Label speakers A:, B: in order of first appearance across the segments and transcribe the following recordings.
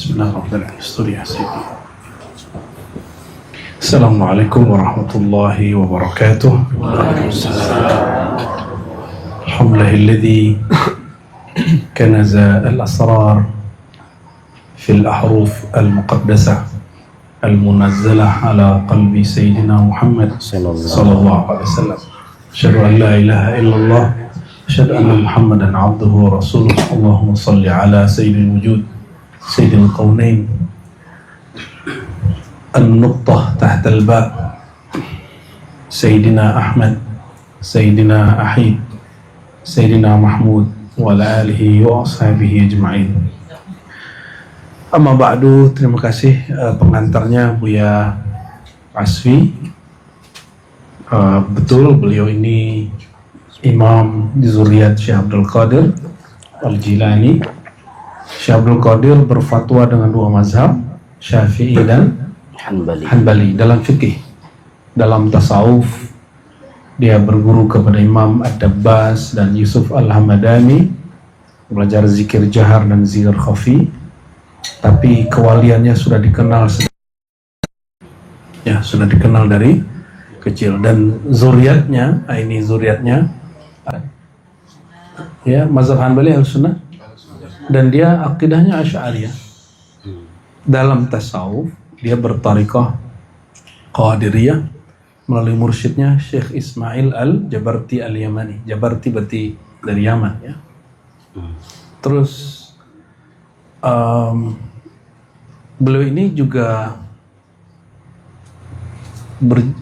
A: Bismillahirrahmanirrahim. Assalamualaikum warahmatullahi wabarakatuh. Alhamdulillahilladzi kanaza al-asrar fil ahruf al-muqaddasah al-munazzalah ala qalbi sayyidina Muhammad sallallahu alaihi wasallam. Asyhadu an la ilaha illallah, asyhadu anna Muhammadan abduhu wa rasuluh. Allahumma shalli ala sayyidil wujud sayyidil qaunain an-nuqtah tahta al-ba' sayyidina Ahmad, sayyidina Ahid, sayyidina Mahmud wa ala alihi wa ashabihi ajma'in. Amma ba'du, terima kasih pengantarnya Buya Asfi. Betul, beliau ini imam di zuriat Syekh Abdul Qadir Al-Jilani. Syekh Abdul Qadir berfatwa dengan dua mazhab, Syafi'i dan Hanbali dalam fikih. Dalam tasawuf dia berguru kepada Imam Ad-Dabbas dan Yusuf Al-Hamadani, belajar zikir jahar dan zikir khafi. Tapi kewaliannya sudah dikenal dari kecil, dan zuriatnya, ya, mazhab Hanbali Ahlussunnah, dan dia akidahnya Asy'ariyah. Dalam tasawuf dia bertariqah Qadiriyah melalui mursyidnya Syekh Ismail Al-Jabarti Al-Yamani. Jabarti berarti dari Yaman, ya. Terus beliau ini juga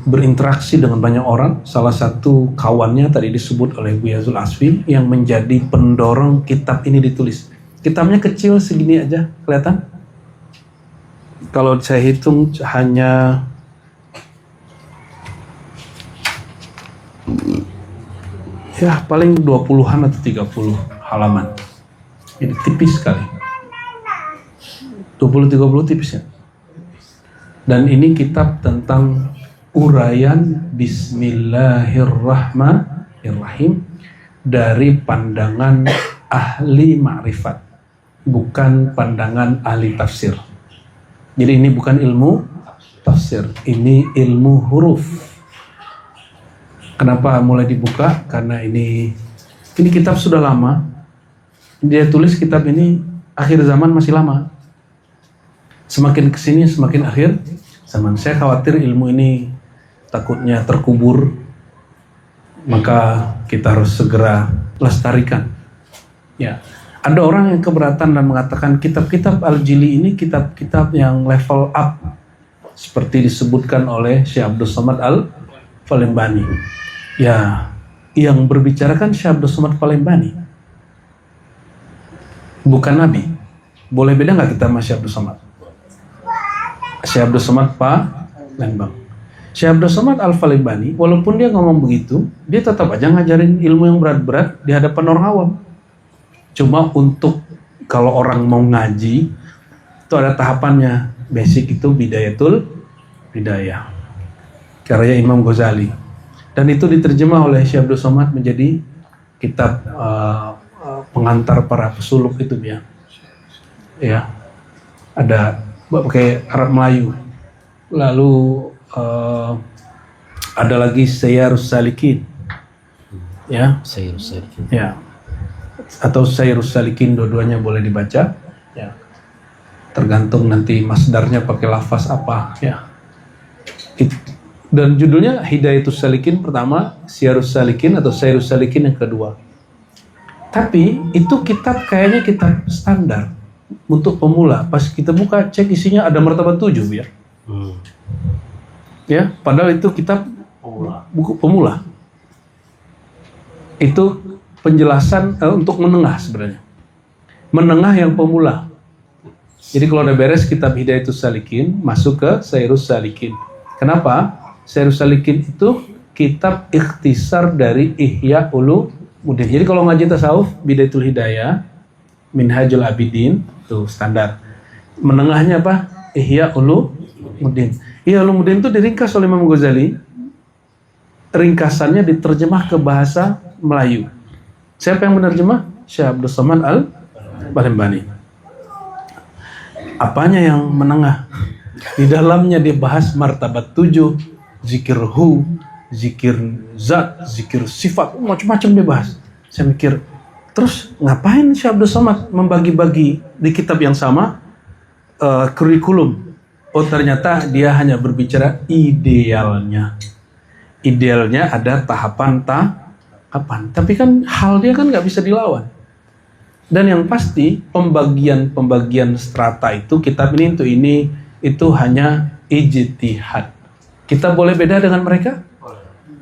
A: berinteraksi dengan banyak orang. Salah satu kawannya tadi disebut oleh Buya Zul Asfi yang menjadi pendorong kitab ini ditulis. Kitabnya kecil segini aja, kelihatan? Kalau saya hitung hanya ya paling 20-an atau 30 halaman. Ini tipis sekali. 20-30 tipis, ya. Dan ini kitab tentang uraian Bismillahirrahmanirrahim dari pandangan ahli ma'rifat, bukan pandangan ahli tafsir. Jadi ini bukan ilmu tafsir, ini ilmu huruf. Kenapa mulai dibuka? Karena ini kitab sudah lama. Dia tulis kitab ini akhir zaman, masih lama. Semakin kesini semakin akhir zaman. Saya khawatir ilmu ini takutnya terkubur, maka kita harus segera lestarikan. Ya, ada orang yang keberatan dan mengatakan kitab-kitab Al-Jili ini kitab-kitab yang level up, seperti disebutkan oleh Syekh Abdul Somad Al-Palembani. Ya, yang berbicara kan Syekh Abdul Somad Palembani, bukan Nabi. Boleh beda nggak kita sama Syekh Abdul Somad? Syekh Abdul Somad Palembang. Syekh Abdul Somad Al-Palembani, walaupun dia ngomong begitu, dia tetap aja ngajarin ilmu yang berat-berat di hadapan orang awam. Cuma untuk kalau orang mau ngaji, itu ada tahapannya. Basic itu Bidayatul Bidayah, karya Imam Ghazali. Dan itu diterjemah oleh Syekh Abdul Somad menjadi kitab pengantar para pesuluk itu, ya. Ya, ada pakai Arab Melayu. Lalu ada lagi Sayyarus Salikin, ya. Sayyarus Salikin, ya, atau Sayyarus Salikin, dua-duanya boleh dibaca, ya. Tergantung nanti masdarnya pakai lafaz apa, ya. Dan judulnya Hidayatus Salikin pertama, Sayyarus Salikin atau Sayyarus Salikin yang kedua. Tapi itu kitab kayaknya kitab standar untuk pemula. Pas kita buka, cek isinya ada martabat 7, ya. Ya, padahal itu kitab buku pemula. Itu penjelasan untuk menengah sebenarnya. Menengah yang pemula. Jadi kalau udah beres kitab Hidayatus Salikin, masuk ke Sayyarus Salikin. Kenapa? Sayyarus Salikin itu kitab ikhtisar dari Ihya Ulumuddin. Jadi kalau ngaji tasawuf, Bidayatul Hidayah, Minhajul Abidin, itu standar. Menengahnya apa? Ihya Ulumuddin. Ihya Ulumuddin itu diringkas oleh Imam Ghazali. Ringkasannya diterjemah ke bahasa Melayu. Siapa yang menerjemah? Syekh Abdul Somad Al-Palembani. Apanya yang menengah? Di dalamnya dia bahas martabat 7, zikir hu, zikir zat, zikir sifat, macam-macam dia bahas. Saya mikir, terus ngapain Syekh Abdul Somad membagi-bagi di kitab yang sama kurikulum? Oh ternyata dia hanya berbicara idealnya. Idealnya ada tahapan. Tapi kan hal dia kan nggak bisa dilawan. Dan yang pasti pembagian strata itu kitab ini untuk ini itu hanya ijtihad. Kita boleh beda dengan mereka?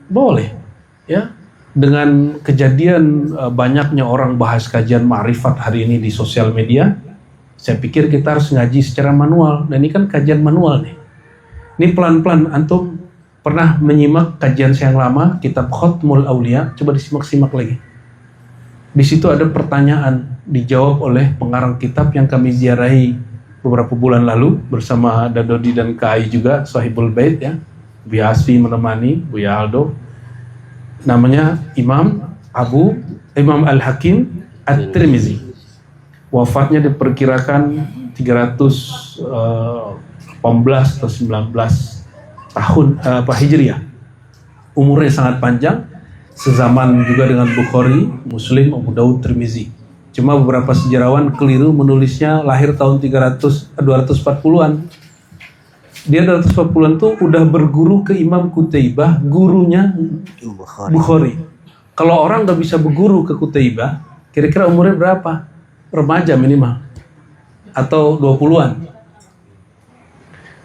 A: Boleh. Ya. Dengan kejadian banyaknya orang bahas kajian ma'rifat hari ini di sosial media, saya pikir kita harus ngaji secara manual. Dan ini kan kajian manual nih. Ini pelan-pelan antum pernah menyimak kajian saya yang lama, kitab Khatmul Aulia, coba disimak-simak lagi. Di situ ada pertanyaan dijawab oleh pengarang kitab yang kami ziarahi beberapa bulan lalu bersama Dadodi dan Kai juga, Sahibul Bait ya. Buya Asfi menemani, Buya Aldo. Namanya Imam Al-Hakim At-Tirmizi. Wafatnya diperkirakan 318 atau 19 tahun Hijriah. Umurnya sangat panjang, sezaman juga dengan Bukhari, Muslim, Abu Daud, Tirmizi. Cuma beberapa sejarawan keliru menulisnya lahir tahun 240-an. Dia 240-an tuh udah berguru ke Imam Qutaibah, gurunya Bukhari. Kalau orang nggak bisa berguru ke Qutaibah, kira-kira umurnya berapa? Remaja minimal. Atau 20-an.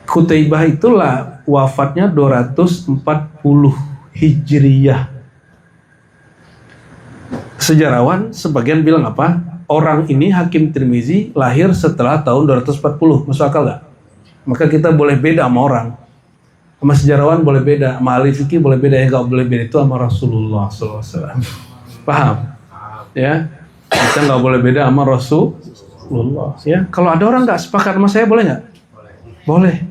A: Qutaibah itulah wafatnya 240 Hijriyah. Sejarawan sebagian bilang apa? Orang ini Hakim Tirmizi lahir setelah tahun 240. Masuk akal nggak? Maka kita boleh beda sama orang. Sama sejarawan boleh beda, sama ahli fikih boleh beda. Yang nggak boleh beda itu sama Rasulullah SAW. Paham? Ya, kita nggak boleh beda sama Rasulullah. Ya, kalau ada orang nggak sepakat sama saya boleh nggak? Boleh.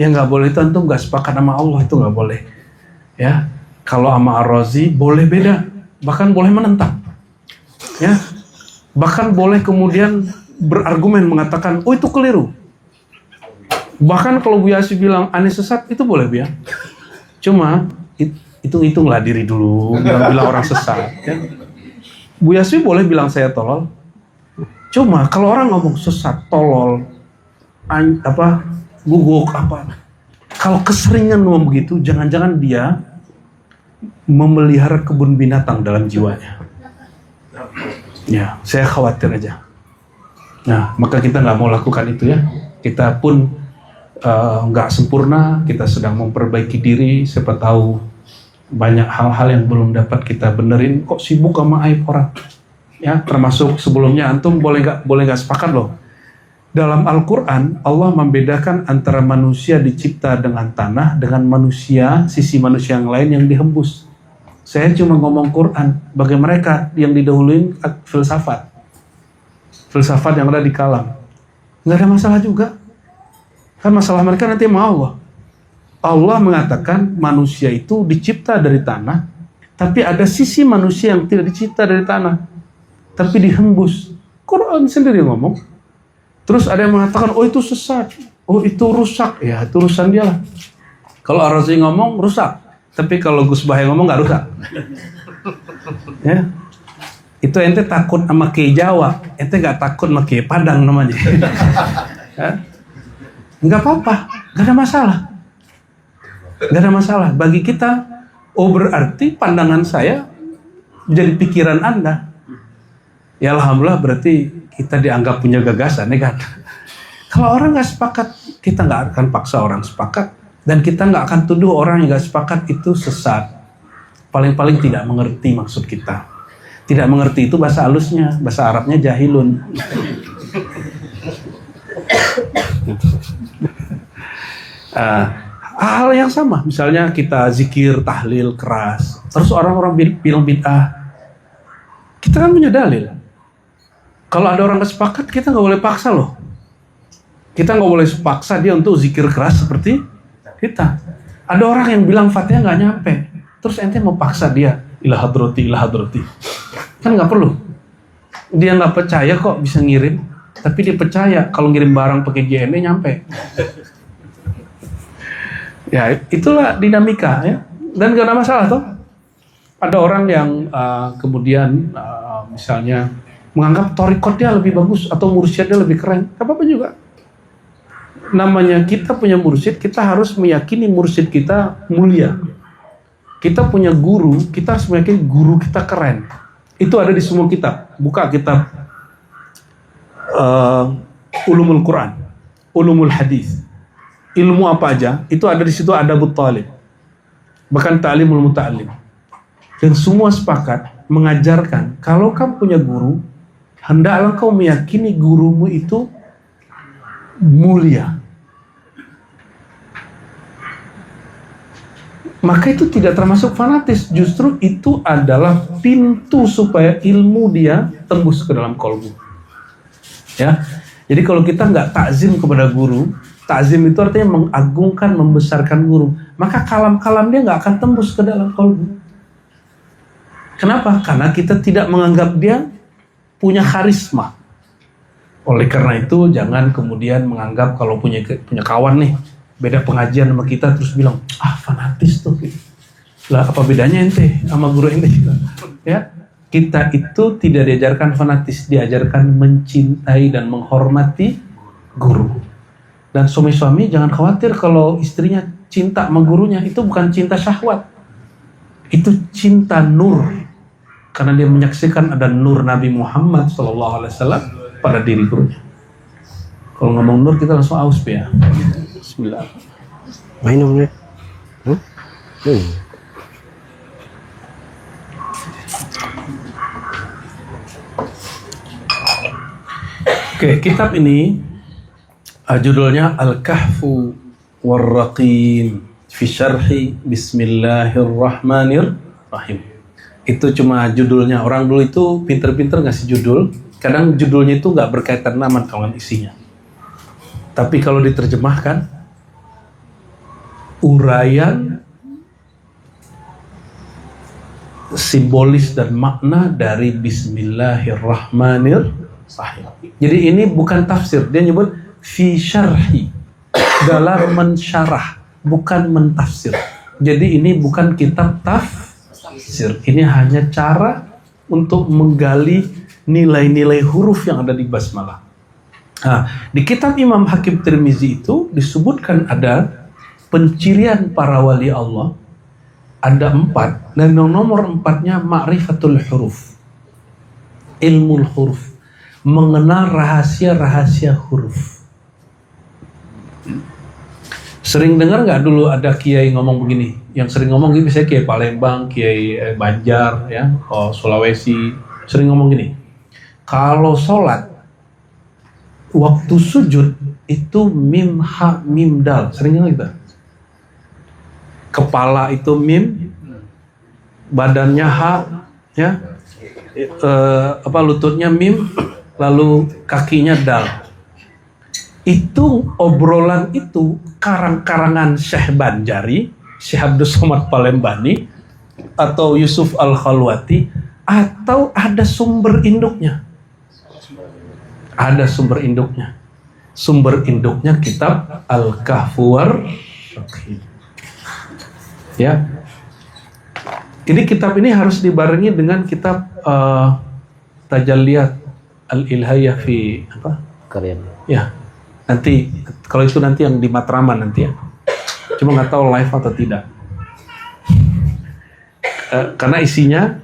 A: Yang nggak boleh itu antum nggak sepakat sama Allah, itu nggak boleh. Ya, kalau sama Ar-Razi boleh beda, bahkan boleh menentang. Ya, bahkan boleh kemudian berargumen mengatakan, oh itu keliru. Bahkan kalau Bu Yasi bilang aneh sesat, itu boleh ya. Cuma hitung-hitunglah diri dulu, bilang orang sesat. Ya. Bu Yasi boleh bilang saya tolol. Cuma kalau orang ngomong sesat, tolol, guguk apa, kalau keseringan ngomong begitu, jangan-jangan dia memelihara kebun binatang dalam jiwanya. Ya, saya khawatir aja. Nah, maka kita nggak mau lakukan itu ya. Kita pun nggak sempurna, kita sedang memperbaiki diri. Siapa tahu banyak hal-hal yang belum dapat kita benerin. Kok sibuk sama aib orang? Ya, termasuk sebelumnya antum boleh nggak sepakat loh. Dalam Al-Quran, Allah membedakan antara manusia dicipta dengan tanah dengan manusia, sisi manusia yang lain yang dihembus. Saya cuma ngomong Quran, bagi mereka yang didahuluin filsafat yang ada di kalam. Nggak ada masalah juga. Kan masalah mereka nanti sama Allah. Allah mengatakan manusia itu dicipta dari tanah, tapi ada sisi manusia yang tidak dicipta dari tanah, tapi dihembus. Quran sendiri ngomong. Terus ada yang mengatakan, oh itu sesat, oh itu rusak. Ya itu urusan dia lah. Kalau Ar-Razi ngomong rusak, tapi kalau Gus Bahay ngomong nggak rusak. Ya, itu ente takut sama Kiai Jawa, ente nggak takut sama Kiai Padang namanya. Ya? Nggak apa-apa, nggak ada masalah. Nggak ada masalah. Bagi kita, oh berarti pandangan saya menjadi pikiran Anda. Ya Alhamdulillah berarti kita dianggap punya gagasan, ya kan? Kalau orang nggak sepakat, kita nggak akan paksa orang sepakat. Dan kita nggak akan tuduh orang yang nggak sepakat itu sesat. Paling-paling tidak mengerti maksud kita. Tidak mengerti itu bahasa halusnya, bahasa Arabnya jahilun. Hal yang sama, misalnya kita zikir, tahlil keras, terus orang-orang bilang bid'ah, kita kan punya dalil. Kalau ada orang kesepakat, kita nggak boleh paksa loh. Kita nggak boleh paksa dia untuk zikir keras seperti kita. Ada orang yang bilang Fatihah nggak nyampe, terus ente mau paksa dia ilah hadrati, kan nggak perlu. Dia nggak percaya kok bisa ngirim. tapi dia percaya kalau ngirim barang pakai JNE nyampe. Ya, itulah dinamika ya. Dan gak ada masalah toh. Ada orang yang kemudian misalnya menganggap torikotnya lebih bagus atau mursyidnya lebih keren. Gak apa-apa juga. Namanya kita punya mursyid, kita harus meyakini mursyid kita mulia. Kita punya guru, kita harus meyakini guru kita keren. Itu ada di semua kitab. Buka kitab Ulumul Quran, Ulumul Hadis, ilmu apa aja, itu ada di situ, Adabut Talib, bahkan Ta'limul Muta'allim. Dan semua sepakat mengajarkan kalau kamu punya guru, hendaklah kau meyakini gurumu itu mulia. Maka itu tidak termasuk fanatis, justru itu adalah pintu supaya ilmu dia tembus ke dalam kolbu. Ya, jadi kalau kita nggak takzim kepada guru, takzim itu artinya mengagungkan, membesarkan guru, maka kalam-kalam dia nggak akan tembus ke dalam kolbu. Kenapa? Karena kita tidak menganggap dia punya karisma. Oleh karena itu, jangan kemudian menganggap kalau punya kawan nih, beda pengajian sama kita terus bilang, fanatis tuh. Lah apa bedanya ente sama guru ente? Ya, kita itu tidak diajarkan fanatis, diajarkan mencintai dan menghormati guru. Dan suami-suami jangan khawatir kalau istrinya cinta sama gurunya, itu bukan cinta syahwat. Itu cinta nur. Karena dia menyaksikan ada nur Nabi Muhammad SAW pada diri gurunya. Kalau ngomong nur kita langsung aus ya. Bismillah.
B: Minum nih.
A: Oke, kitab ini judulnya Al-Kahfu War-Raqim fi Syarhi Bismillahirrahmanirrahim. Itu cuma judulnya. Orang dulu itu pinter-pinter ngasih judul. Kadang judulnya itu nggak berkaitan nama dengan isinya. Tapi kalau diterjemahkan, uraian simbolis dan makna dari Bismillahirrahmanirrahim. Jadi ini bukan tafsir, dia nyebut fi syarhi, dalam mensyarah, bukan mentafsir. Jadi ini bukan kitab tafsir, ini hanya cara untuk menggali nilai-nilai huruf yang ada di basmalah. Nah, di kitab Imam Hakim Tirmizi itu disebutkan ada pencirian para wali Allah, ada 4, dan nomor 4-nya ma'rifatul huruf, ilmu huruf, mengenal rahasia-rahasia huruf. Sering dengar nggak dulu ada kiai ngomong begini? Yang sering ngomong gitu biasanya kiai Palembang, kiai Banjar, ya, Sulawesi, sering ngomong gini. Kalau sholat, waktu sujud itu mim ha mim dal, sering dengar kita. Kepala itu mim, badannya ha, ya, lututnya mim, lalu kakinya dal. Itu obrolan itu karang-karangan Syekh Banjari, Syekh Abdul Somad Palembani, atau Yusuf Al-Khalwati, atau ada sumber induknya? Ada sumber induknya. Sumber induknya kitab Al-Kahfu War-Raqim. Ya. Jadi kitab ini harus dibarengi dengan kitab Tajalliyat Al-Ilhiyah fi apa?
B: Karya.
A: Ya. Nanti kalau itu nanti yang di Matraman nanti ya. Cuma nggak tahu live atau tidak. Karena isinya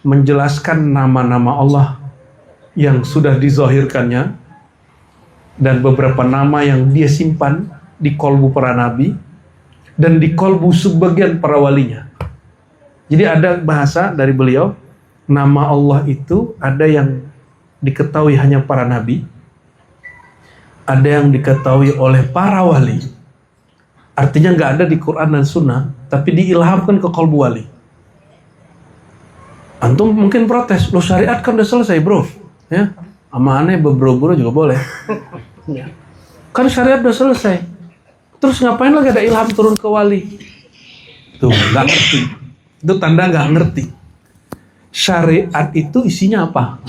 A: menjelaskan nama-nama Allah yang sudah dizahirkannya dan beberapa nama yang dia simpan di kolbu para nabi dan di kolbu sebagian para walinya. Jadi ada bahasa dari beliau, nama Allah itu ada yang diketahui hanya para nabi, ada yang diketahui oleh para wali. Artinya nggak ada di Quran dan Sunnah, tapi diilhamkan ke kolbu wali. Antum mungkin protes, lo syariat kan udah selesai bro, ya, sama aneh berburu-buru juga boleh. Kan syariat udah selesai, terus ngapain lagi ada ilham turun ke wali? Tuh, nggak ngerti. Itu tanda nggak ngerti. Syariat itu isinya apa?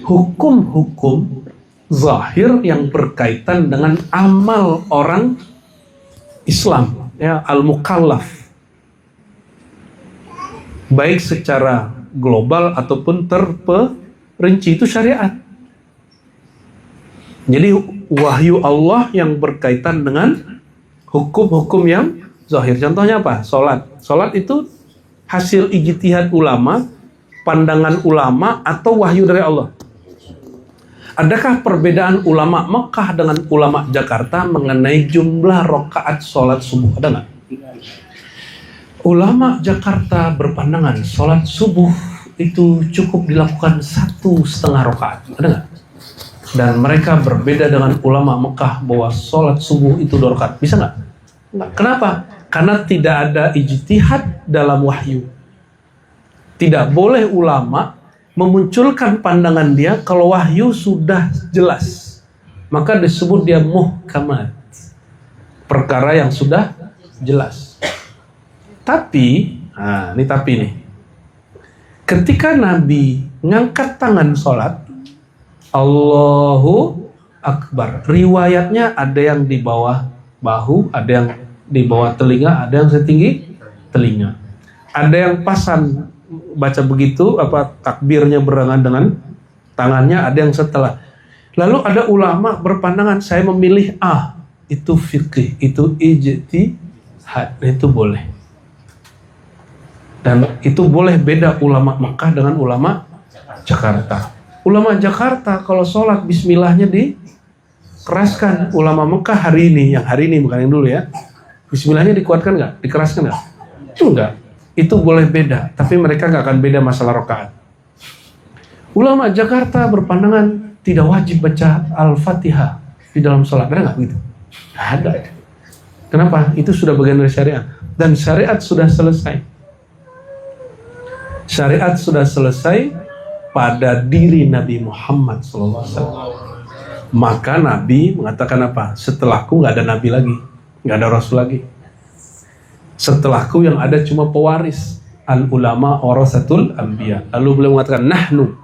A: Hukum-hukum zahir yang berkaitan dengan amal orang Islam, ya, al-mukallaf, baik secara global ataupun terperinci, itu syariat. Jadi wahyu Allah yang berkaitan dengan hukum-hukum yang zahir. Contohnya apa? Salat. Salat itu hasil ijtihad ulama, pandangan ulama, atau wahyu dari Allah. Adakah perbedaan ulama Mekah dengan ulama Jakarta mengenai jumlah rakaat sholat subuh? Ada nggak? Ulama Jakarta berpandangan sholat subuh itu cukup dilakukan 1,5 rakaat. Ada nggak? Dan mereka berbeda dengan ulama Mekah bahwa sholat subuh itu 2 rakaat. Bisa nggak? Nggak. Kenapa? Karena tidak ada ijtihad dalam wahyu. Tidak boleh ulama memunculkan pandangan dia kalau wahyu sudah jelas, maka disebut dia muhkamat, perkara yang sudah jelas. Tapi, ini tapi nih, ketika Nabi ngangkat tangan sholat, Allahu Akbar, riwayatnya ada yang di bawah bahu, ada yang di bawah telinga, ada yang setinggi telinga, ada yang pasan baca begitu, takbirnya berengan dengan tangannya, ada yang setelah. Lalu ada ulama berpandangan, saya memilih itu fikih, itu ijtihad, itu boleh. Dan itu boleh beda ulama Mekah dengan ulama Jakarta. Ulama Jakarta kalau sholat bismillahnya dikeraskan. Ulama Mekah hari ini bukan yang dulu ya, bismillahnya dikuatkan nggak? Dikeraskan nggak? Itu enggak. Itu boleh beda, tapi mereka nggak akan beda masalah rakaat. Ulama Jakarta berpandangan tidak wajib baca Al-Fatihah di dalam sholat. Ada nggak begitu? Ada. Kenapa? Itu sudah bagian dari syariat. Dan syariat sudah selesai. Syariat sudah selesai pada diri Nabi Muhammad SAW. Maka Nabi mengatakan apa? Setelahku nggak ada Nabi lagi, nggak ada Rasul lagi. Setelahku yang ada cuma pewaris. Al-ulama warasatul anbiya. Lalu beliau mengatakan nahnu.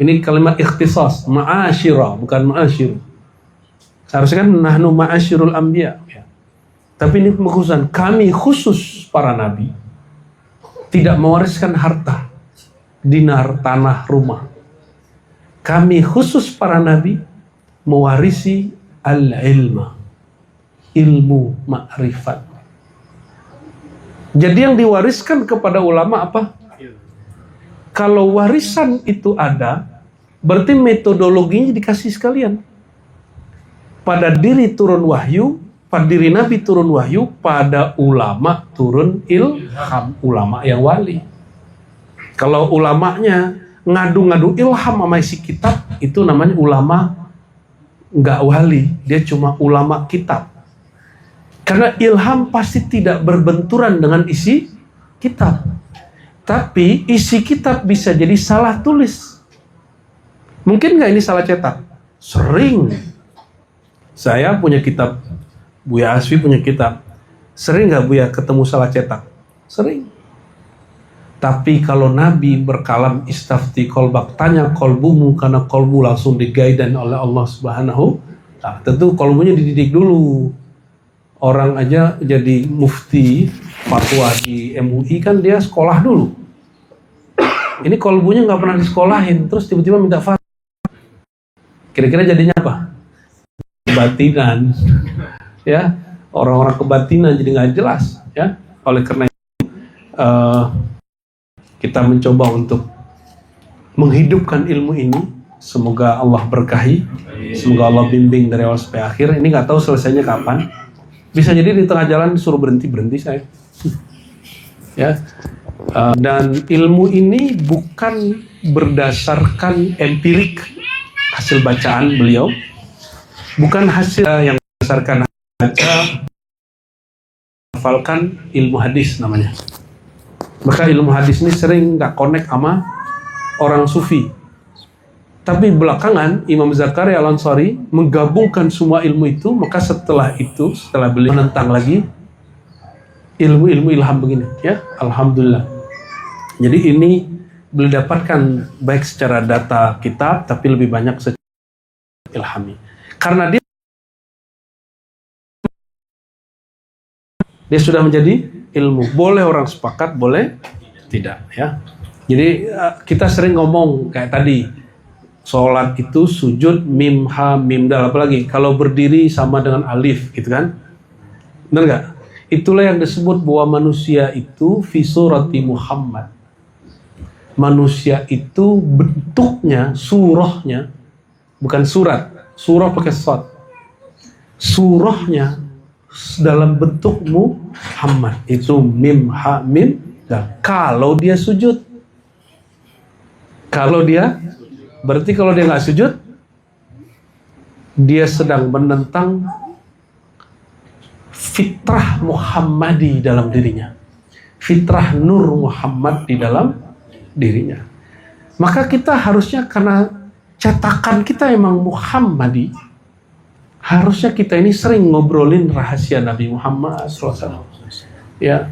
A: Ini kalimat ikhtisas, ma'asyira, bukan ma'asyir. Seharusnya kan nahnu ma'asyirul anbiya. Ya. Tapi ini pengkhususan, kami khusus para nabi tidak mewariskan harta, dinar, tanah, rumah. Kami khusus para nabi mewarisi al-ilma, ilmu ma'rifat. Jadi yang diwariskan kepada ulama apa? Kalau warisan itu ada, berarti metodologinya dikasih sekalian. Pada diri turun wahyu, pada diri Nabi turun wahyu, pada ulama turun ilham, ulama yang wali. Kalau ulamanya ngadu-ngadu ilham sama isi kitab, itu namanya ulama nggak wali, dia cuma ulama kitab. Karena ilham pasti tidak berbenturan dengan isi kitab. Tapi isi kitab bisa jadi salah tulis. Mungkin nggak ini salah cetak? Sering. Saya punya kitab, Buya Asfi punya kitab. Sering nggak Buya ketemu salah cetak? Sering. Tapi kalau Nabi berkalam istafti kolbak, tanya kolbumu, karena kolbu langsung digaidan oleh Allah Subhanahu. Nah, tentu kolbunya dididik dulu. Orang aja jadi mufti fatwa di MUI kan dia sekolah dulu. Ini kolbunya nggak pernah disekolahin, terus tiba-tiba minta fatwa. Kira-kira jadinya apa? Kebatinan, ya, orang-orang kebatinan jadi nggak jelas, ya. Oleh karena itu kita mencoba untuk menghidupkan ilmu ini. Semoga Allah berkahi, semoga Allah bimbing dari awal sampai akhir. Ini nggak tahu selesainya kapan. Bisa jadi di tengah jalan disuruh berhenti saya. Ya. Dan ilmu ini bukan berdasarkan empirik hasil bacaan beliau, bukan hasil yang berdasarkan baca, hafalkan ilmu hadis namanya. Maka ilmu hadis ini sering nggak connect sama orang sufi. Tapi belakangan Imam Zakaria Al-Ansari menggabungkan semua ilmu itu, maka setelah beliau menentang lagi ilmu-ilmu ilham begini, ya, alhamdulillah. Jadi ini beliau dapatkan baik secara data kitab, tapi lebih banyak secara ilhami. Karena dia sudah menjadi ilmu. Boleh orang sepakat, boleh tidak, ya. Jadi kita sering ngomong kayak tadi, sholat itu sujud mim ha mim dal, apalagi kalau berdiri sama dengan alif, gitu kan? Benar nggak? Itulah yang disebut bahwa manusia itu fi surati Muhammad. Manusia itu bentuknya, surahnya, bukan surat. Surah pakai shad. Surahnya dalam bentuk Muhammad. Itu mim ha mim dal. Kalau dia sujud. Berarti kalau dia nggak sujud, dia sedang menentang fitrah Muhammadi dalam dirinya. Fitrah Nur Muhammad di dalam dirinya. Maka kita harusnya, karena cetakan kita emang Muhammadi, harusnya kita ini sering ngobrolin rahasia Nabi Muhammad SAW. Ya,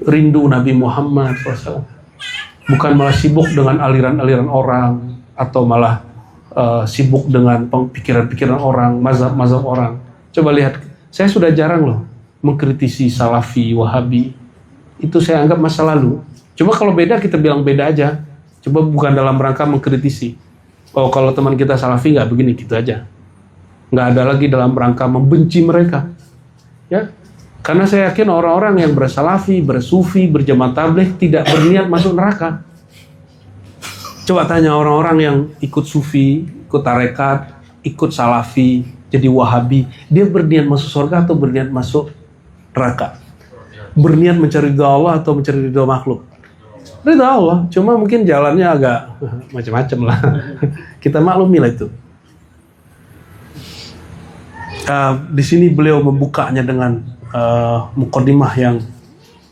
A: rindu Nabi Muhammad SAW. Bukan malah sibuk dengan aliran-aliran orang, atau malah sibuk dengan pikiran-pikiran orang, mazhab-mazhab orang. Coba lihat, saya sudah jarang loh mengkritisi Salafi, Wahabi. Itu saya anggap masa lalu. Cuma kalau beda, kita bilang beda aja. Coba bukan dalam rangka mengkritisi. Oh, kalau teman kita Salafi nggak begini, gitu aja. Nggak ada lagi dalam rangka membenci mereka. Ya, karena saya yakin orang-orang yang bersalafi, bersufi, berjamaah tabligh tidak berniat masuk neraka. Coba tanya orang-orang yang ikut sufi, ikut tarekat, ikut salafi, jadi wahabi, dia berniat masuk surga atau berniat masuk neraka? Berniat mencari ridha Allah atau mencari ridha makhluk? Ridha Allah, cuma mungkin jalannya agak macam-macam lah. Kita maklumi lah itu. Di sini beliau membukanya dengan muqaddimah yang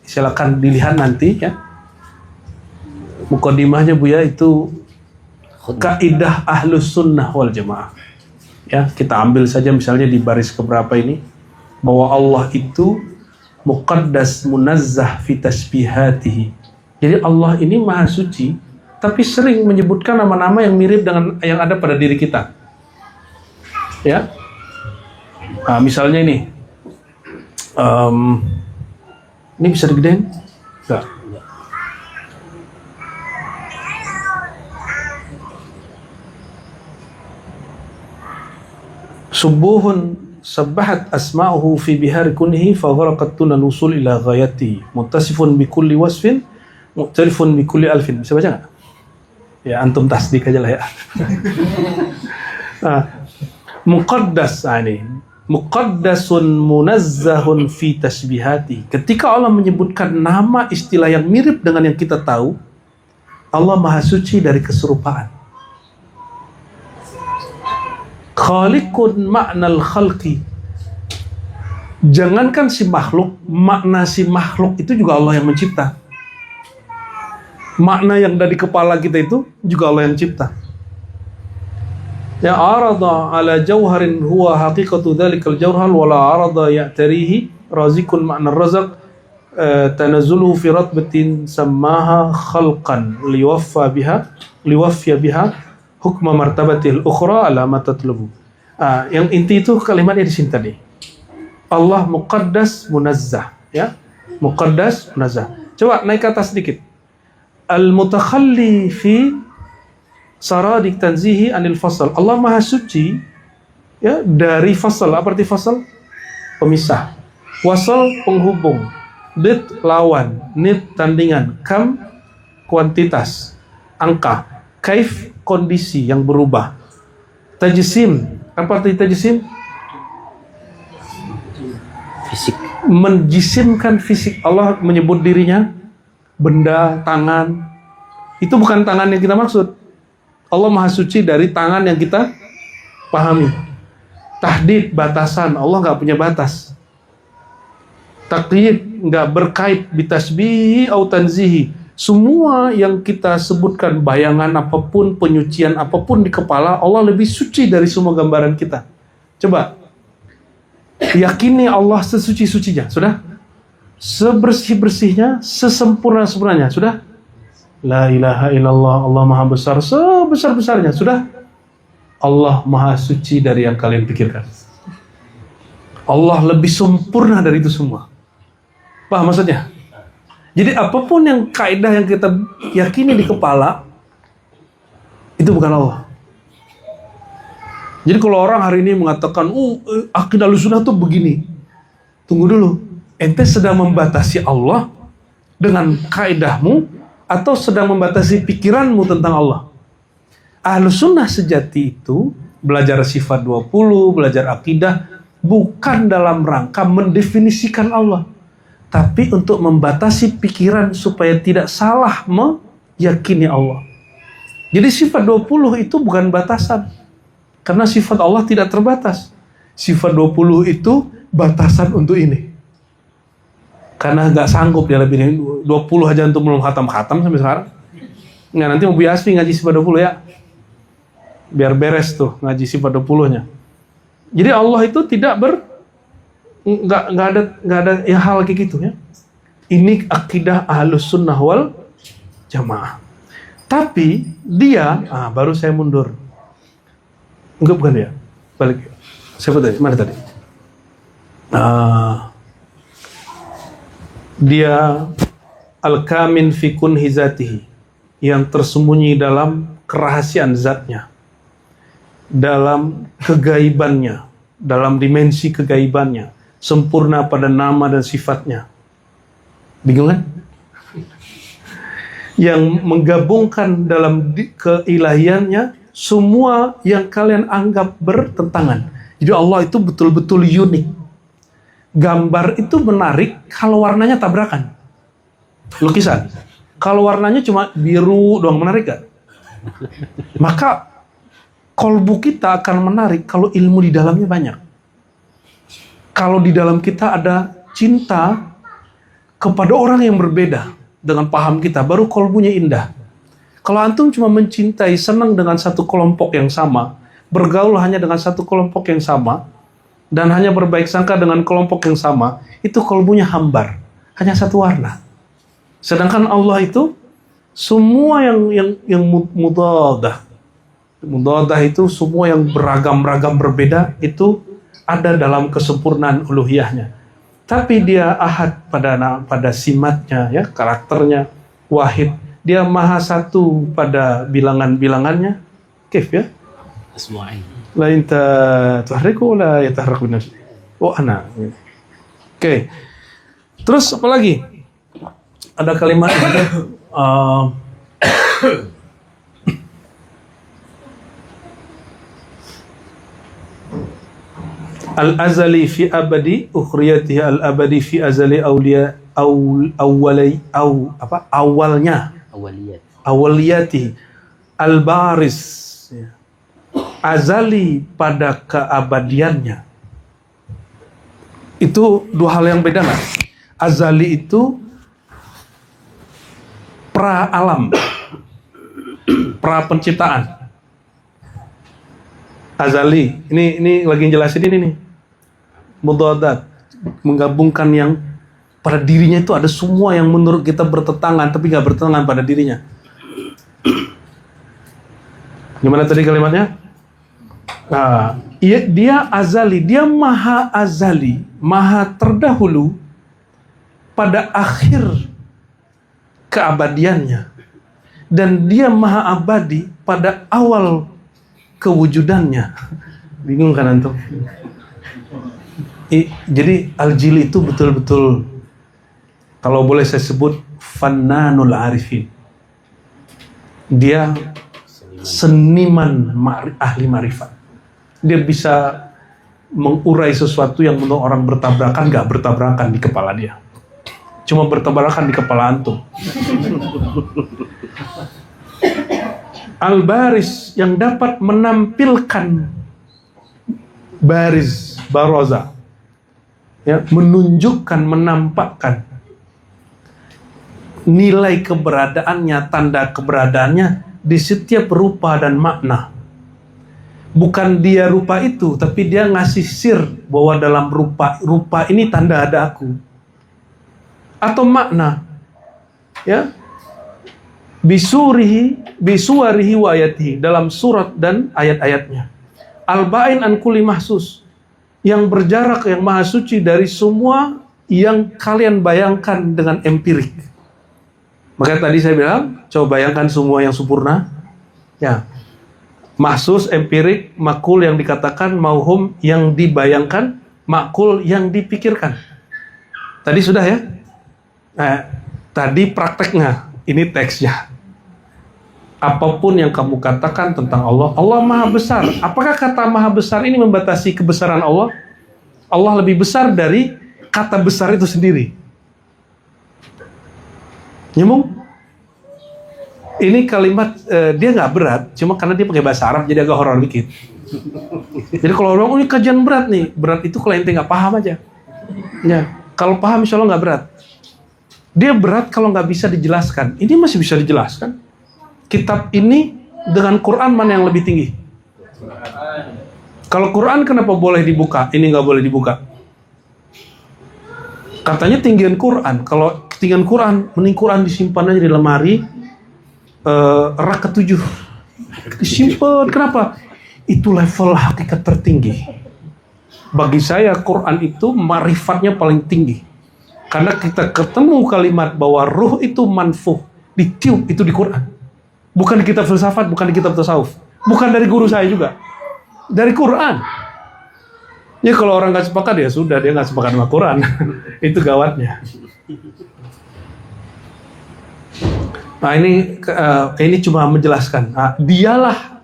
A: silakan dilihat nanti, ya. Muqaddimahnya Buya itu kaidah ahlus sunnah wal jamaah. Ya, kita ambil saja misalnya di baris keberapa ini, bahwa Allah itu muqaddas munazzah fi tasbihatihi. Jadi Allah ini maha suci, tapi sering menyebutkan nama-nama yang mirip dengan yang ada pada diri kita. Ya, misalnya ini, ini bisa digedein? Enggak. Subuhun sabbahat asma'uhu fi bihari kunhi fa gharaqat tuna nusul ila ghayati muttasifun bi kulli wasfin mu'tarifun bi kulli alfin. Bisa baca nggak? Ya, antum tasdik aja lah ya. Muqaddas, ini muqaddasun munazzahun fi tasbihati. Ketika Allah menyebutkan nama istilah yang mirip dengan yang kita tahu, Allah maha suci dari keserupaan. Khaliqun ma'nal khalqi. Jangankan si makhluk, makna si makhluk itu juga Allah yang mencipta. Makna yang dari kepala kita itu juga Allah yang cipta. Ya arada ala jauharin huwa haqiqatu dhalikal jauhar wala arada ya'tarihi razikun ma'na razaq tanazzuluhu fi ratbatin sammaha khalqan liwaffiya biha hukma martabatil ukhra ala ma tatlubu. Yang inti itu kalimatnya di sini tadi. Allah muqaddas munazzah, ya. Muqaddas munazzah. Coba naik ke atas sedikit. Al-mutakhalli fi saradik tanzihi anil fasal. Allah maha suci, ya, dari fasal. Apa arti fasal? Pemisah. Wasal penghubung. Dit lawan. Nit tandingan. Kam kuantitas. Angka. Kaif kondisi yang berubah. Tajsim. Apa arti tajsim?
B: Fisik.
A: Menjisimkan fisik. Allah menyebut dirinya benda, tangan. Itu bukan tangan yang kita maksud. Allah maha suci dari tangan yang kita pahami. Tahdid, batasan. Allah nggak punya batas. Taqyid, nggak berkait bitasbihi au tanzihi. Semua yang kita sebutkan, bayangan apapun, penyucian apapun di kepala, Allah lebih suci dari semua gambaran kita. Coba yakini Allah sesuci-sucinya, sudah? Sebersih-bersihnya, sesempurna-sempurnanya, sudah? La ilaha illallah, Allah maha besar sebesar-besarnya, sudah? Allah maha suci dari yang kalian pikirkan. Allah lebih sempurna dari itu semua. Paham maksudnya? Jadi apapun yang kaidah yang kita yakini di kepala, itu bukan Allah. Jadi kalau orang hari ini mengatakan, akidah Ahlussunnah tuh begini. Tunggu dulu. Ente sedang membatasi Allah dengan kaidahmu atau sedang membatasi pikiranmu tentang Allah? Ahlussunnah sejati itu belajar sifat 20, belajar akidah bukan dalam rangka mendefinisikan Allah, tapi untuk membatasi pikiran supaya tidak salah meyakini Allah. Jadi sifat 20 itu bukan batasan. Karena sifat Allah tidak terbatas. Sifat 20 itu batasan untuk ini. Karena nggak sanggup dia lebih dari 20 aja untuk belum khatam-khatam sampai sekarang. Nggak, nanti mau biasmi ngaji sifat 20 ya. Biar beres tuh ngaji sifat 20-nya. Jadi Allah itu tidak nggak ada ya hal kayak gitu ya. Ini akidah Ahlussunnah wal Jamaah. Tapi dia, baru saya mundur. Enggak, bukan ya. Balik. Siapa tadi? Mana tadi? Dia al-kamin fi kunhi zatihi, yang tersembunyi dalam kerahasiaan zatnya, dalam kegaibannya, dalam dimensi kegaibannya, sempurna pada nama dan sifatnya. Bingung kan? Yang menggabungkan dalam keilahiannya semua yang kalian anggap bertentangan. Jadi Allah itu betul-betul unik. Gambar itu menarik kalau warnanya tabrakan. Lukisan, kalau warnanya cuma biru doang, menarik gak? Maka kolbu kita akan menarik kalau ilmu di dalamnya banyak. Kalau di dalam kita ada cinta kepada orang yang berbeda dengan paham kita, baru kolbunya indah. Kalau antum cuma mencintai, senang dengan satu kelompok yang sama, bergaul hanya dengan satu kelompok yang sama, dan hanya berbaik sangka dengan kelompok yang sama, itu kolbunya hambar, hanya satu warna. Sedangkan Allah itu semua yang mudadah itu semua yang beragam-ragam berbeda itu ada dalam kesempurnaan uluhiyahnya. Tapi dia ahad pada simatnya, ya, karakternya, wahid. Dia maha satu pada bilangan-bilangannya. Kif ya?
B: Asma'in.
A: La inta tuhriku la yatahraku nafsi. Oh, ana. Oke. Terus apa lagi? Ada kalimat al-azali fi abadi ukhriyatihi al-abadi fi azali awliya awaliyati al-baris, azali pada keabadiannya. Itu dua hal yang beda nggak? Azali itu pra alam, pra penciptaan. Azali, ini lagi jelasin ini nih. Mudadat, menggabungkan yang pada dirinya itu ada semua yang menurut kita bertentangan, tapi nggak bertentangan pada dirinya. Gimana tadi kalimatnya? Dia azali, dia maha azali, maha terdahulu pada akhir keabadiannya, dan dia maha abadi pada awal kewujudannya. Bingung kan antum? Jadi Al-Jili itu betul-betul, kalau boleh saya sebut, Fannanul Arifin. Dia seniman ahli marifat. Dia bisa mengurai sesuatu yang menurut orang bertabrakan, gak bertabrakan di kepala dia. Cuma bertabrakan di kepala antum. Al-Baris, yang dapat menampilkan baris, baroza, ya, menunjukkan, menampakkan nilai keberadaannya, tanda keberadaannya di setiap rupa dan makna. Bukan dia rupa itu, tapi dia ngasih sir bahwa dalam rupa ini tanda ada aku. Atau makna, ya, bisuwarihi wa ayatihi, dalam surat dan ayat-ayatnya. Al-ba'in an kulli mahsus, yang berjarak, yang maha suci dari semua yang kalian bayangkan dengan empirik. Maka tadi saya bilang, coba bayangkan semua yang sempurna. Ya. Mahsus, empirik, makul yang dikatakan, mauhum yang dibayangkan, makul yang dipikirkan. Tadi sudah ya? Tadi prakteknya, ini teksnya. Apapun yang kamu katakan tentang Allah, Allah maha besar. Apakah kata maha besar ini membatasi kebesaran Allah? Allah lebih besar dari kata besar itu sendiri. Nyambung? Ini kalimat dia nggak berat, cuma karena dia pakai bahasa Arab jadi agak horor dikit. Jadi kalau orang, oh ini kajian berat nih, berat itu kalau ente nggak paham aja. Ya, kalau paham insya Allah nggak berat. Dia berat kalau nggak bisa dijelaskan. Ini masih bisa dijelaskan. Kitab ini dengan Quran mana yang lebih tinggi? Kalau Quran kenapa boleh dibuka? Ini nggak boleh dibuka. Katanya tinggian Quran. Kalau ketinggian Quran, mending Quran disimpan aja di lemari rak ke-7. Disimpan. Kenapa? Itu level hakikat tertinggi. Bagi saya Quran itu marifatnya paling tinggi. Karena kita ketemu kalimat bahwa ruh itu manfuh, ditiup itu di Quran. Bukan di kitab filsafat, bukan di kitab tasawuf. Bukan dari guru saya juga. Dari Quran. Ya kalau orang nggak sepakat ya sudah, dia nggak sepakat sama Quran. Itu gawatnya. Nah ini cuma menjelaskan. Nah, dialah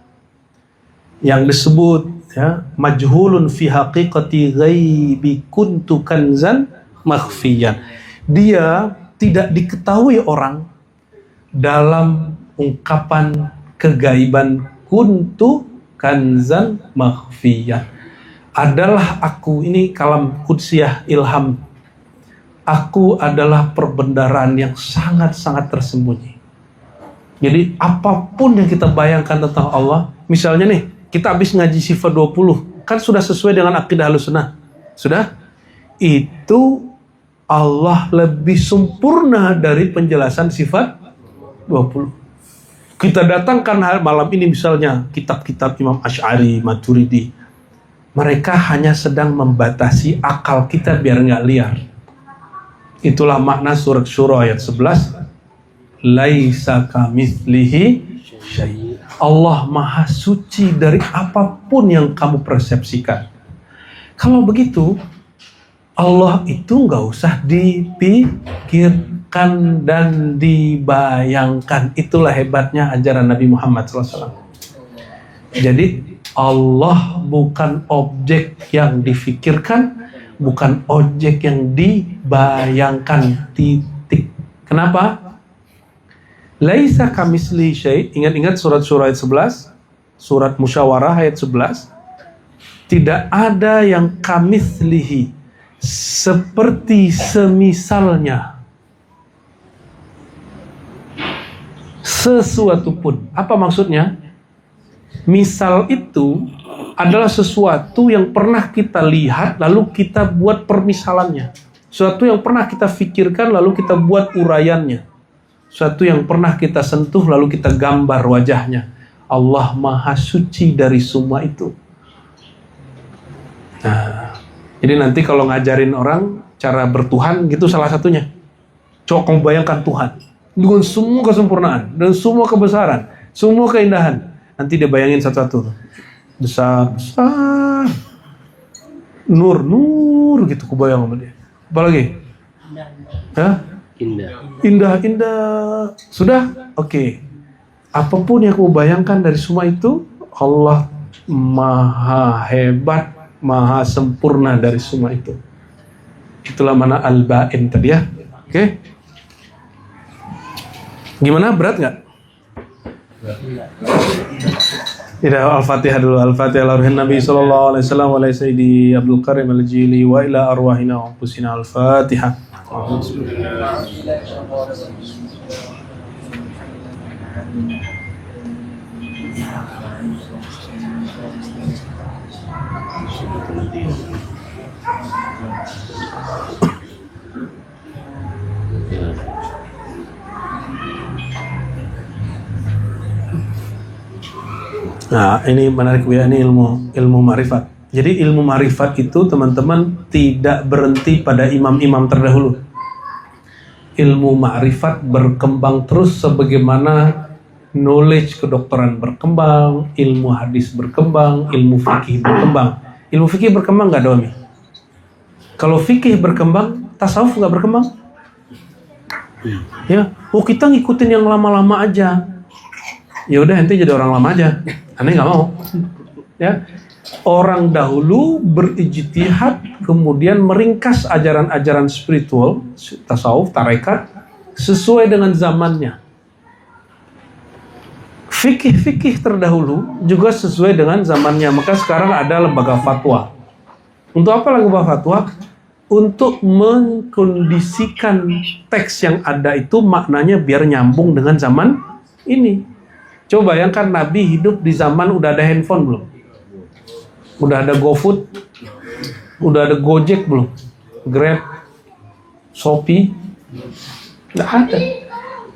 A: yang disebut ya, majhulun fi haqiqati ghaibi kuntu kanzan makhfiyan. Dia tidak diketahui orang dalam ungkapan kegaiban kuntu kanzan makhfiyan. Adalah aku, ini kalam qudsiyah ilham. Aku adalah perbendaharaan yang sangat-sangat tersembunyi. Jadi apapun yang kita bayangkan tentang Allah, misalnya nih, kita habis ngaji sifat 20, kan sudah sesuai dengan akidah Ahlussunnah. Sudah? Itu Allah lebih sempurna dari penjelasan sifat 20. Kita datangkan malam ini misalnya kitab-kitab Imam Asy'ari, Maturidi. Mereka hanya sedang membatasi akal kita biar nggak liar. Itulah makna surat Syura ayat 11. Laisa kamitslihi syai'. Allah maha suci dari apapun yang kamu persepsikan. Kalau begitu, Allah itu nggak usah dipikirkan dan dibayangkan. Itulah hebatnya ajaran Nabi Muhammad SAW. Jadi Allah bukan objek yang difikirkan, bukan objek yang dibayangkan. Titik. Kenapa? Laisa kamitslihi syai'. Ingat-ingat surat Syura ayat 11, surat Musyawarah ayat 11. Tidak ada yang kamitslihi, seperti semisalnya sesuatu pun. Apa maksudnya? Misal itu adalah sesuatu yang pernah kita lihat lalu kita buat permisalannya. Sesuatu yang pernah kita fikirkan lalu kita buat uraiannya. Sesuatu yang pernah kita sentuh lalu kita gambar wajahnya. Allah maha suci dari semua itu. Nah, jadi nanti kalau ngajarin orang cara bertuhan gitu salah satunya. Coba kamu bayangkan Tuhan dengan semua kesempurnaan dan semua kebesaran, semua keindahan. Nanti dia bayangin satu-satu. Besar, besar. Nur gitu kebayang sama dia. Apalagi? Hah? Indah. Sudah? Oke. Apapun yang kamu bayangkan dari semua itu, Allah maha hebat, maha sempurna dari semua itu. Itulah mana al-ba'in tadi ya. Oke? Gimana? Berat nggak? Ila al-Fatihah dulu. Al-Fatihah ala ruhin Nabi sallallahu alaihi wasallam wa ala sayyidi Abdul Karim al-Jili wa ila arwahina wa anfusina. Al-Fatihah. Nah, ini menarik ya, ini ilmu ma'rifat. Jadi ilmu ma'rifat itu teman-teman tidak berhenti pada imam-imam terdahulu. Ilmu ma'rifat berkembang terus sebagaimana knowledge kedokteran berkembang, ilmu hadis berkembang, ilmu fikih berkembang. Ilmu fikih berkembang nggak, Domi? Kalau fikih berkembang, tasawuf nggak berkembang? Ya, kita ngikutin yang lama-lama aja. Ya udah, ente jadi orang lama aja. Aneh nggak mau. Ya, orang dahulu berijtihad, kemudian meringkas ajaran-ajaran spiritual, tasawuf, tarekat, sesuai dengan zamannya. Fikih-fikih terdahulu juga sesuai dengan zamannya. Maka sekarang ada lembaga fatwa. Untuk apa lembaga fatwa? Untuk mengkondisikan teks yang ada itu maknanya biar nyambung dengan zaman ini. Coba bayangkan Nabi hidup di zaman udah ada handphone belum? Udah ada GoFood? Udah ada Gojek belum? Grab? Shopee? Nggak ada.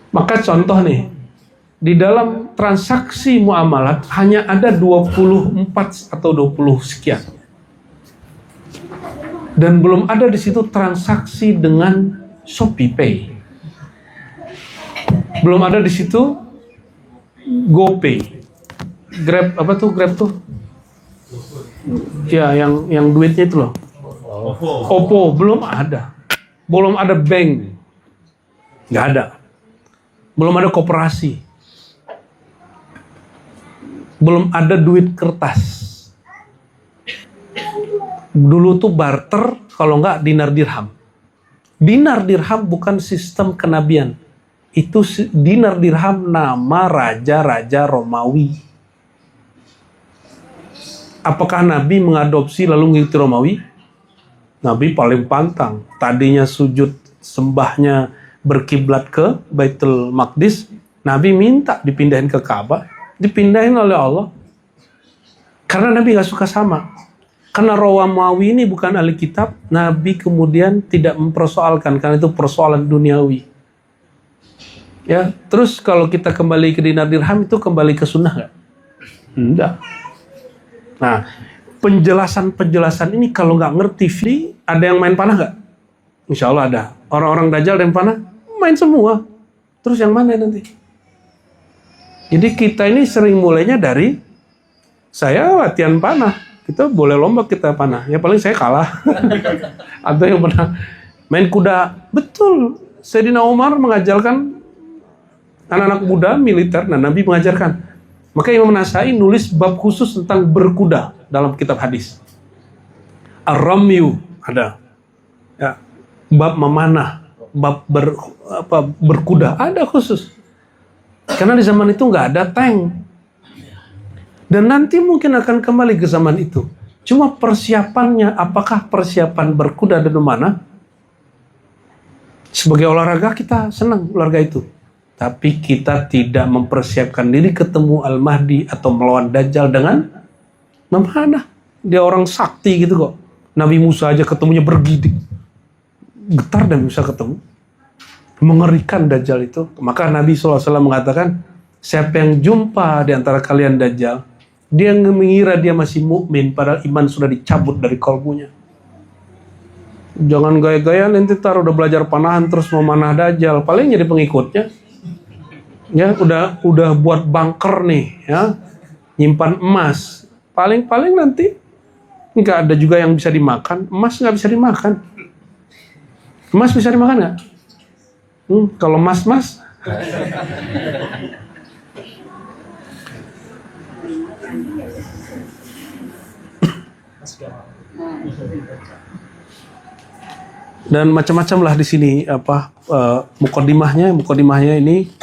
A: Maka contoh nih, di dalam transaksi muamalat hanya ada 24 atau 20 sekian. Dan belum ada di situ transaksi dengan Shopee Pay. Belum ada di situ GoPay. Grab, apa tuh Grab tuh? Ya, yang duitnya itu loh. Oppo belum ada. Belum ada bank. Nggak ada. Belum ada koperasi. Belum ada duit kertas. Dulu tuh barter, kalau nggak dinar dirham. Dinar dirham bukan sistem kenabian. Itu dinar dirham nama raja-raja Romawi. Apakah Nabi mengadopsi lalu mengikuti Romawi? Nabi paling pantang. Tadinya sujud sembahnya berkiblat ke Baitul Maqdis. Nabi minta dipindahin ke Ka'bah. Dipindahin oleh Allah. Karena Nabi gak suka sama. Karena Romawi ini bukan ahli kitab. Nabi kemudian tidak mempersoalkan. Karena itu persoalan duniawi. Ya, terus kalau kita kembali ke dinar dirham itu kembali ke sunnah nggak? Enggak. Nah, penjelasan ini kalau nggak ngerti, ada yang main panah nggak? Insya Allah ada. Orang-orang Dajjal dan panah main semua. Terus yang mana nanti? Jadi kita ini sering mulainya dari saya latihan panah. Kita boleh lomba kita panah. Ya paling saya kalah. Atau yang pernah main kuda. Betul. Sayyidina Umar mengajarkan anak-anak muda militer, nah Nabi mengajarkan. Maka Imam Nasai nulis bab khusus tentang berkuda dalam kitab hadis. Ar-Ramyu ada. Ya. Bab memanah, bab berkuda ada khusus. Karena di zaman itu nggak ada tank. Dan nanti mungkin akan kembali ke zaman itu. Cuma persiapannya, apakah persiapan berkuda dan memanah? Sebagai olahraga kita senang olahraga itu. Tapi kita tidak mempersiapkan diri ketemu Al-Mahdi atau melawan Dajjal dengan memanah. Dia orang sakti gitu kok. Nabi Musa aja ketemunya bergidik. Getar dan bisa ketemu. Mengerikan Dajjal itu. Maka Nabi SAW mengatakan, siapa yang jumpa di antara kalian Dajjal, dia mengira dia masih mukmin padahal iman sudah dicabut dari kalbunya. Jangan gaya-gaya nanti udah belajar panahan terus memanah Dajjal. Paling jadi pengikutnya. Ya, udah buat bunker nih, ya. Nyimpan emas. Paling nanti nggak ada juga yang bisa dimakan. Emas nggak bisa dimakan. Emas bisa dimakan nggak? Kalau mas. Dan macam-macam lah di sini mukodimahnya ini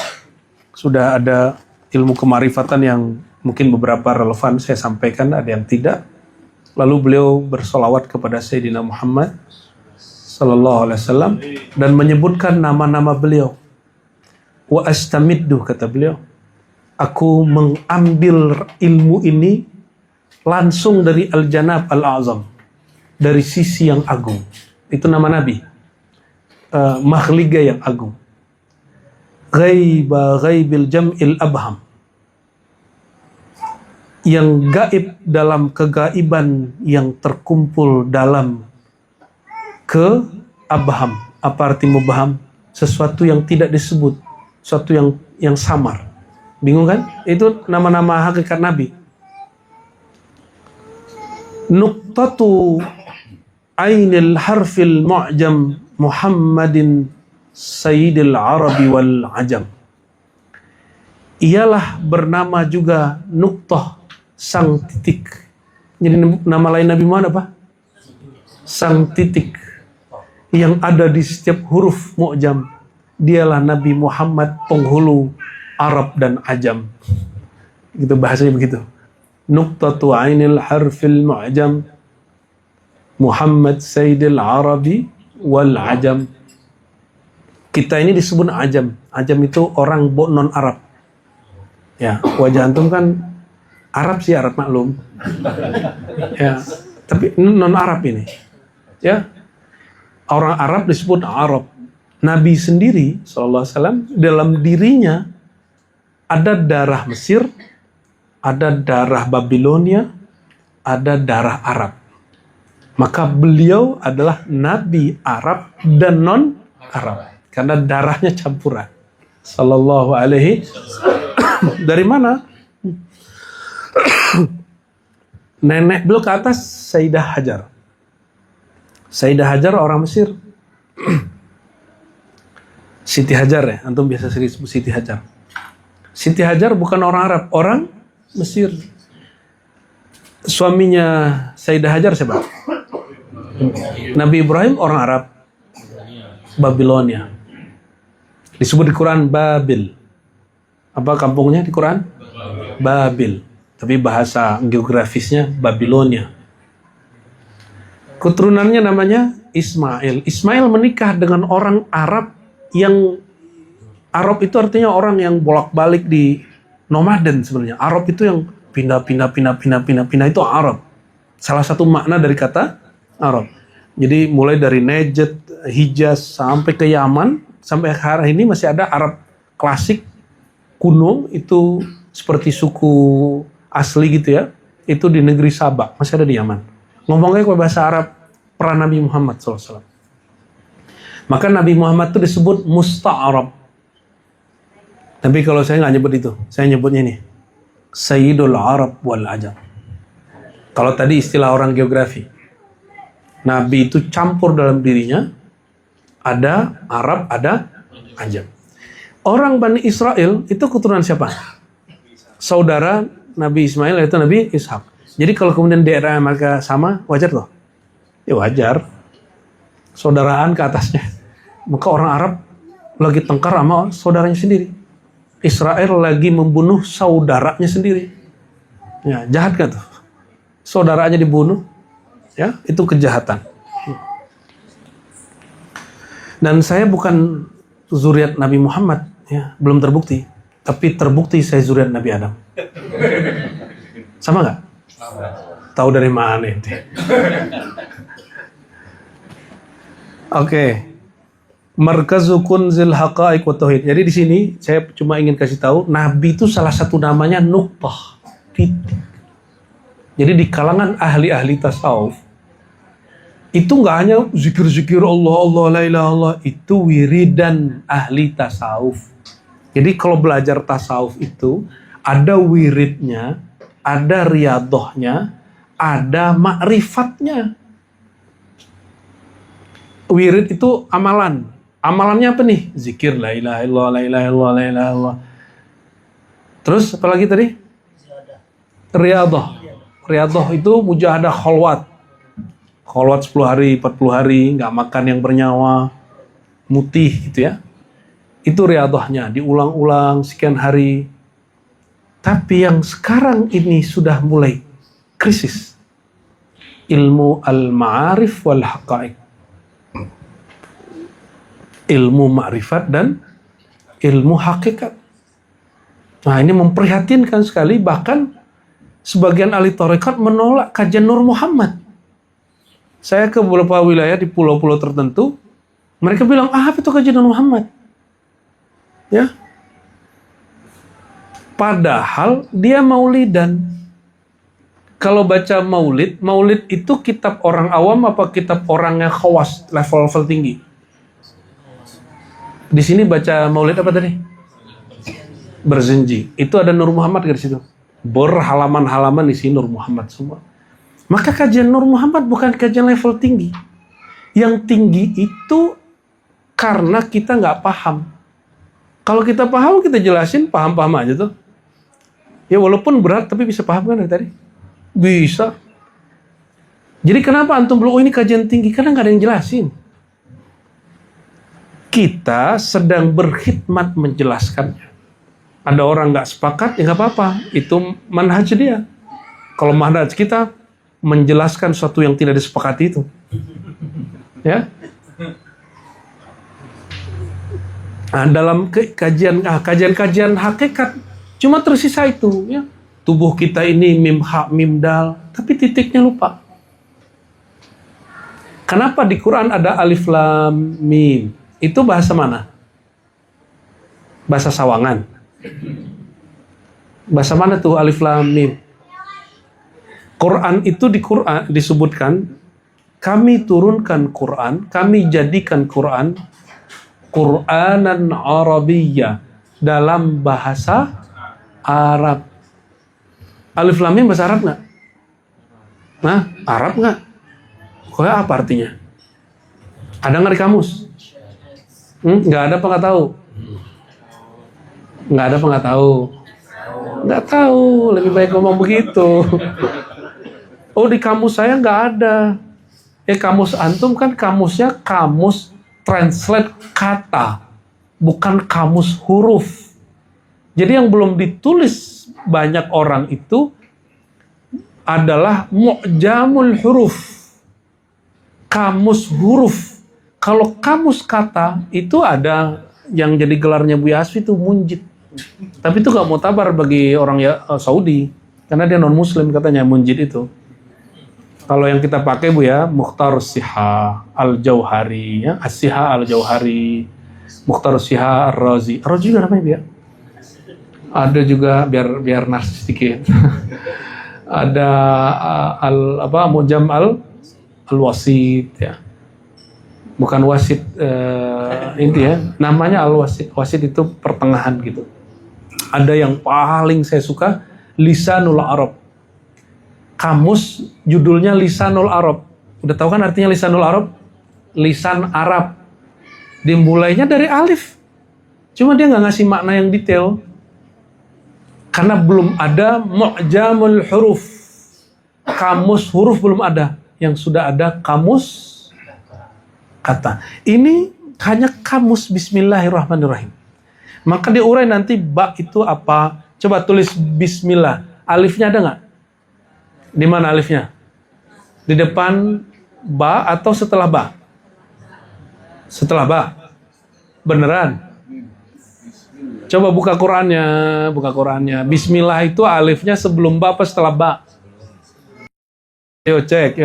A: sudah ada ilmu kemarifatan yang mungkin beberapa relevan saya sampaikan, ada yang tidak. Lalu beliau bersolawat kepada Sayyidina Muhammad sallallahu alaihi wasallam dan menyebutkan nama-nama beliau. Wa astamiddu, kata beliau, aku mengambil ilmu ini langsung dari Al-Janab Al-Azam, dari sisi yang agung. Itu nama Nabi, makhliga yang agung. Ghaiba ghaibil jam'il abham. yang gaib dalam kegaiban yang terkumpul dalam keabham. Apa arti mubham? Sesuatu yang tidak disebut, sesuatu yang samar. Bingung kan? Itu nama-nama hakikat Nabi. Nuqtatu ainil harfil mu'jam Muhammadin Sayyidil Arabi wal Ajam. Ialah bernama juga Nuqtah, sang titik. Jadi nama lain Nabi Muhammad apa? Sang titik yang ada di setiap huruf mu'jam. Dialah Nabi Muhammad penghulu Arab dan Ajam. Gitu bahasanya begitu. Nuqtatu ainil harfil mu'jam Muhammad Sayyidil Arabi wal Ajam. Kita ini disebut Ajam. Ajam itu orang non Arab. Ya, wajah antum kan Arab sih, Arab maklum. Ya, tapi non Arab ini. Ya. Orang Arab disebut Arab. Nabi sendiri sallallahu alaihi wasallam dalam dirinya ada darah Mesir, ada darah Babilonia, ada darah Arab. Maka beliau adalah Nabi Arab dan non Arab karena darahnya campuran. Sallallahu alaihi. Dari mana? Nenek beliau ke atas Sayyidah Hajar. Sayyidah Hajar orang Mesir. Siti Hajar ya, antum biasa sering sebut Siti Hajar. Siti Hajar bukan orang Arab, orang Mesir. Suaminya Sayyidah Hajar siapa? Nabi Ibrahim orang Arab. Babilonia. Disebut di Quran Babil. Apa kampungnya di Quran? Babil. Tapi bahasa geografisnya Babilonia. Keturunannya namanya Ismail. Ismail menikah dengan orang Arab yang Arab itu artinya orang yang bolak-balik di nomaden sebenarnya. Arab itu yang pindah itu Arab. Salah satu makna dari kata Arab. Jadi mulai dari Najd, Hijaz sampai ke Yaman, sampai hari ini masih ada Arab klasik kuno itu seperti suku asli gitu ya. Itu di negeri Sabak, masih ada di Yaman. Ngomongnya ke bahasa Arab pra Nabi Muhammad SAW. Maka Nabi Muhammad itu disebut Musta'arab. Tapi kalau saya nggak nyebut itu, saya nyebutnya ini Sayyidul Arab wal Ajam. Kalau tadi istilah orang geografi, Nabi itu campur dalam dirinya, ada Arab, ada Ajam. Orang Bani Israel itu keturunan siapa? Saudara Nabi Ismail yaitu Nabi Ishak. Jadi kalau kemudian daerah mereka sama, wajar loh? Ya wajar. Saudaraan ke atasnya. Maka orang Arab lagi tengkar sama saudaranya sendiri. Israel lagi membunuh saudaranya sendiri. Ya, jahat gak tuh? Saudaranya dibunuh. Ya, itu kejahatan. Dan saya bukan zuriat Nabi Muhammad, ya, belum terbukti. Tapi terbukti saya zuriat Nabi Adam. Sama nggak? Tahu dari mana itu? Oke. Markazu kunzil haqaiq wa tauhid. Jadi di sini saya cuma ingin kasih tahu Nabi itu salah satu namanya Nuqtah, titik. Jadi di kalangan ahli-ahli tasawuf itu nggak hanya zikir-zikir Allah, Allah, la ilaha Allah, itu wiridan ahli tasawuf. Jadi kalau belajar tasawuf itu ada wiridnya, ada riyadohnya, ada ma'rifatnya. Wirid itu amalan. Amalannya apa nih? Zikir la ilaha illallah, la ilaha illallah, la ilaha illallah. Terus apa lagi tadi? Riyadoh. Riyadoh itu mujahadah kholwat. Kholwat 10 hari, 40 hari, nggak makan yang bernyawa, mutih gitu ya. Itu riyadohnya, diulang-ulang sekian hari. Tapi yang sekarang ini sudah mulai krisis. Ilmu al-ma'arif wal haqaiq. Ilmu ma'rifat dan ilmu hakikat. Nah ini memprihatinkan sekali, bahkan sebagian ahli tarekat menolak kajian Nur Muhammad. Saya ke beberapa wilayah di pulau-pulau tertentu, mereka bilang, apa itu kajian Nur Muhammad? Ya. Padahal dia maulidan. Kalau baca maulid, maulid itu kitab orang awam apa kitab orang yang khawas, level-level tinggi? Di sini baca maulid apa tadi? Berzenji. Itu ada Nur Muhammad di situ. Berhalaman-halaman di sini Nur Muhammad semua. Maka kajian Nur Muhammad bukan kajian level tinggi. Yang tinggi itu karena kita nggak paham. Kalau kita paham, kita jelasin, paham-paham aja tuh. Ya walaupun berat, tapi bisa paham kan dari tadi? Bisa. Jadi kenapa antum bilang, oh ini kajian tinggi? Karena nggak ada yang jelasin. Kita sedang berkhidmat menjelaskannya. Ada orang nggak sepakat, ya nggak apa-apa. Itu manhaj dia. Kalau manhaj kita, menjelaskan sesuatu yang tidak disepakati itu. Ya. Nah, dalam kajian hakikat cuma tersisa itu, ya. Tubuh kita ini mim ha mim dal, tapi titiknya lupa. Kenapa di Quran ada alif lam mim? Itu bahasa mana? Bahasa Sawangan. Bahasa mana tuh alif lam mim? Quran itu di Quran disebutkan, kami turunkan Quran, kami jadikan Quran Quranan Arabiyyah, dalam bahasa Arab. Alif lam mim bahasa Arab nggak? Nah, Arab nggak? Kayak apa artinya? Ada nggak di kamus? Nggak ada apa nggak tahu? Nggak ada apa nggak tahu? Nggak tahu, lebih baik ngomong begitu. Oh, di kamus saya nggak ada. Kamus antum kan kamusnya kamus translate kata, bukan kamus huruf. Jadi yang belum ditulis banyak orang itu adalah mu'jamul huruf, kamus huruf. Kalau kamus kata itu ada yang jadi gelarnya Buya Asfi itu munjid. Tapi itu gak mutabar bagi orang Saudi, karena dia non muslim katanya munjid itu. Kalau yang kita pakai Bu ya, Mukhtar Siha Al-Jauhari, ya, As-Siha Al-Jauhari, Mukhtar Siha Ar-Razi. Ar-Razi juga namanya ya. Ada juga biar narsis sedikit. Ada Mujam Al-Wasit ya. Bukan wasit inti ya. Namanya Al-Wasit. Wasit itu pertengahan gitu. Ada yang paling saya suka Lisanul Arab. Kamus judulnya Lisanul Arab. Udah tahu kan artinya Lisanul Arab? Lisan Arab. Dimulainya dari alif. Cuma dia nggak ngasih makna yang detail. Karena belum ada mu'jamul huruf. Kamus huruf belum ada. Yang sudah ada kamus kata. Ini hanya kamus Bismillahirrahmanirrahim. Maka diurai nanti ba itu apa? Coba tulis Bismillah. Alifnya ada nggak? Di mana alifnya? Di depan ba atau setelah ba? Setelah ba. Beneran? Coba buka Qurannya. Bismillah itu alifnya sebelum ba apa setelah ba? Yuk cek.